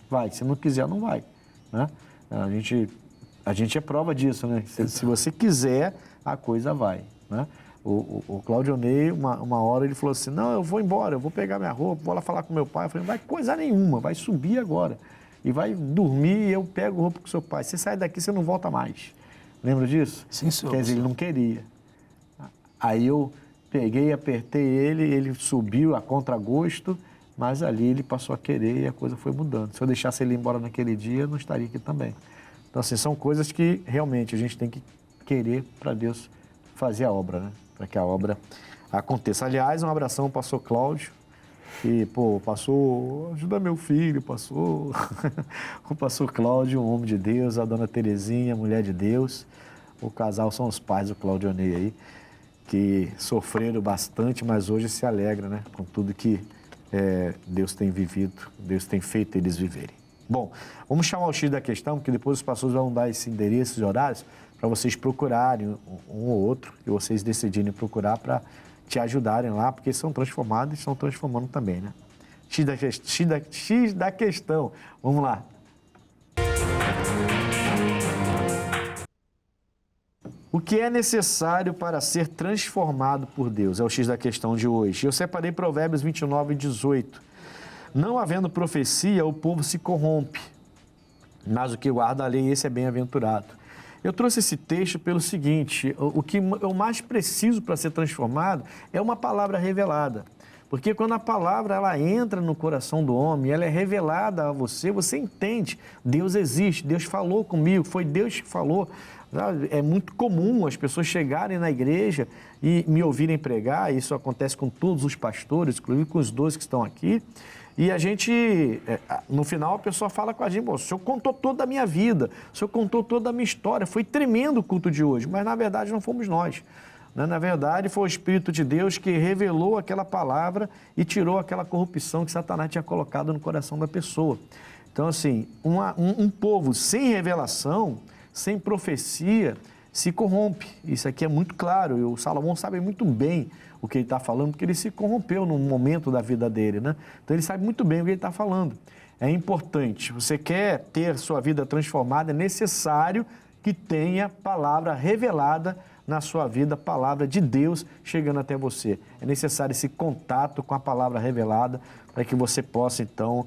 A: vai. Se não quiser, não vai. Né? A gente é prova disso, né? Se você quiser, a coisa vai. Né? O Claudionei, uma hora, ele falou assim, não, eu vou embora, eu vou pegar minha roupa, vou lá falar com meu pai. Eu falei, vai coisa nenhuma, vai subir agora. E vai dormir e eu pego roupa com seu pai. Você sai daqui, você não volta mais. Lembra disso?
C: Sim, senhor.
A: Quer dizer, ele não queria. Aí eu peguei, apertei ele subiu a contragosto, mas ali ele passou a querer e a coisa foi mudando. Se eu deixasse ele ir embora naquele dia, eu não estaria aqui também. Então, assim, são coisas que realmente a gente tem que querer para Deus fazer a obra, né? Para que a obra aconteça. Aliás, um abração ao pastor Cláudio, que, passou, ajuda meu filho, passou, o pastor Cláudio, um homem de Deus, a dona Terezinha, mulher de Deus, o casal são os pais do Claudionei aí, que sofreram bastante, mas hoje se alegra, né, com tudo que Deus tem vivido, Deus tem feito eles viverem. Bom, vamos chamar o X da questão, porque depois os pastores vão dar esse endereço e horários para vocês procurarem um ou outro, e vocês decidirem procurar para te ajudarem lá, porque são transformados e estão transformando também, né? X da questão. Vamos lá. O que é necessário para ser transformado por Deus? É o X da questão de hoje. Eu separei Provérbios 29 e 18. Não havendo profecia, o povo se corrompe, mas o que guarda a lei, esse é bem-aventurado. Eu trouxe esse texto pelo seguinte, o que eu mais preciso para ser transformado é uma palavra revelada. Porque quando a palavra ela entra no coração do homem, ela é revelada a você, você entende. Deus existe, Deus falou comigo, foi Deus que falou. É muito comum as pessoas chegarem na igreja e me ouvirem pregar, isso acontece com todos os pastores, inclusive com os 12 que estão aqui. E a gente, no final, a pessoa fala com a gente: o senhor contou toda a minha vida, o senhor contou toda a minha história, foi tremendo o culto de hoje, mas na verdade não fomos nós. Na verdade, foi o Espírito de Deus que revelou aquela palavra e tirou aquela corrupção que Satanás tinha colocado no coração da pessoa. Então, assim, um povo sem revelação, sem profecia, se corrompe. Isso aqui é muito claro, e o Salomão sabe muito bem o que ele está falando, porque ele se corrompeu num momento da vida dele, né? Então, ele sabe muito bem o que ele está falando. É importante, você quer ter sua vida transformada, é necessário que tenha palavra revelada na sua vida, a palavra de Deus chegando até você. É necessário esse contato com a palavra revelada para que você possa, então,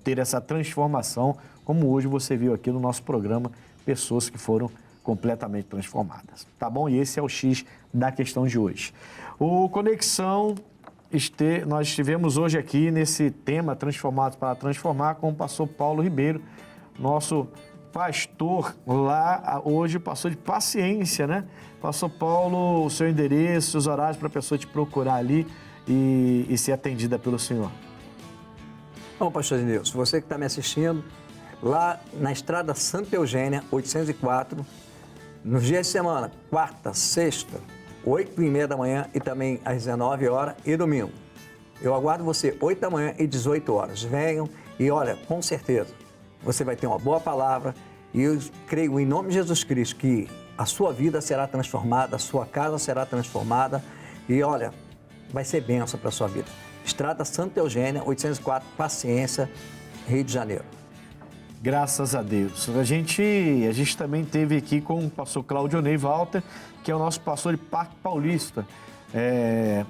A: ter essa transformação, como hoje você viu aqui no nosso programa, pessoas que foram completamente transformadas. Tá bom? E esse é o X da questão de hoje. O Conexão, nós estivemos hoje aqui nesse tema Transformados para Transformar com o pastor Paulo Ribeiro, nosso pastor lá, hoje pastor de Paciência, né? Pastor Paulo, o seu endereço, os horários para a pessoa te procurar ali e ser atendida pelo senhor.
B: Bom, pastor Ednilson, você que está me assistindo, lá na estrada Santa Eugênia, 804, nos dias de semana, quarta, sexta, 8h30 da manhã e também às 19 horas e domingo. Eu aguardo você 8 da manhã e 18 horas. Venham e olha, com certeza, você vai ter uma boa palavra e eu creio em nome de Jesus Cristo que a sua vida será transformada, a sua casa será transformada e olha, vai ser bênção para a sua vida. Estrada Santa Eugênia, 804, Paciência, Rio de Janeiro.
A: Graças a Deus. A gente também teve aqui com o pastor Claudio Ney Walter, que é o nosso pastor de Parque Paulista.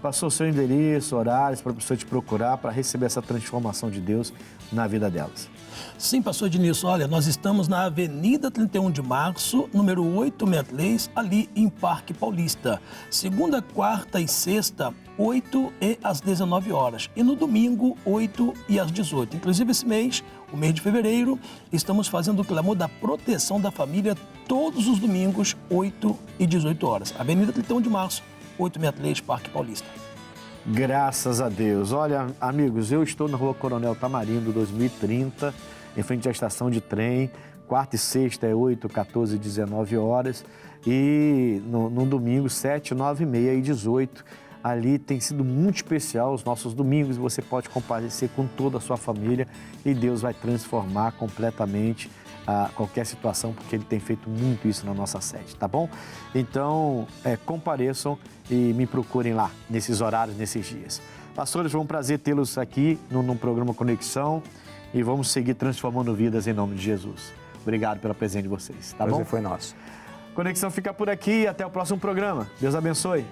A: Passou o seu endereço, horários para a pessoa te procurar para receber essa transformação de Deus na vida delas.
C: Sim, pastor Ednilson, olha, nós estamos na Avenida 31 de Março, número 863, ali em Parque Paulista. Segunda, quarta e sexta, 8 e às 19 horas. E no domingo, 8 e às 18. Inclusive esse mês, o mês de fevereiro, estamos fazendo o clamor da proteção da família todos os domingos, 8 e 18 horas. Avenida 31 de Março, 863, Parque Paulista.
A: Graças a Deus. Olha, amigos, eu estou na Rua Coronel Tamarindo, 2030, em frente à estação de trem. Quarta e sexta é 8, 14 e 19 horas. E no domingo, 7, 9 e meia e 18. Ali tem sido muito especial os nossos domingos. Você pode comparecer com toda a sua família e Deus vai transformar completamente qualquer situação, porque Ele tem feito muito isso na nossa sede, tá bom? Então, compareçam e me procurem lá, nesses horários, nesses dias. Pastores, foi um prazer tê-los aqui no programa Conexão e vamos seguir transformando vidas em nome de Jesus. Obrigado pela presença de vocês, tá bom?
B: Prazer foi nosso.
A: Conexão fica por aqui e até o próximo programa. Deus abençoe.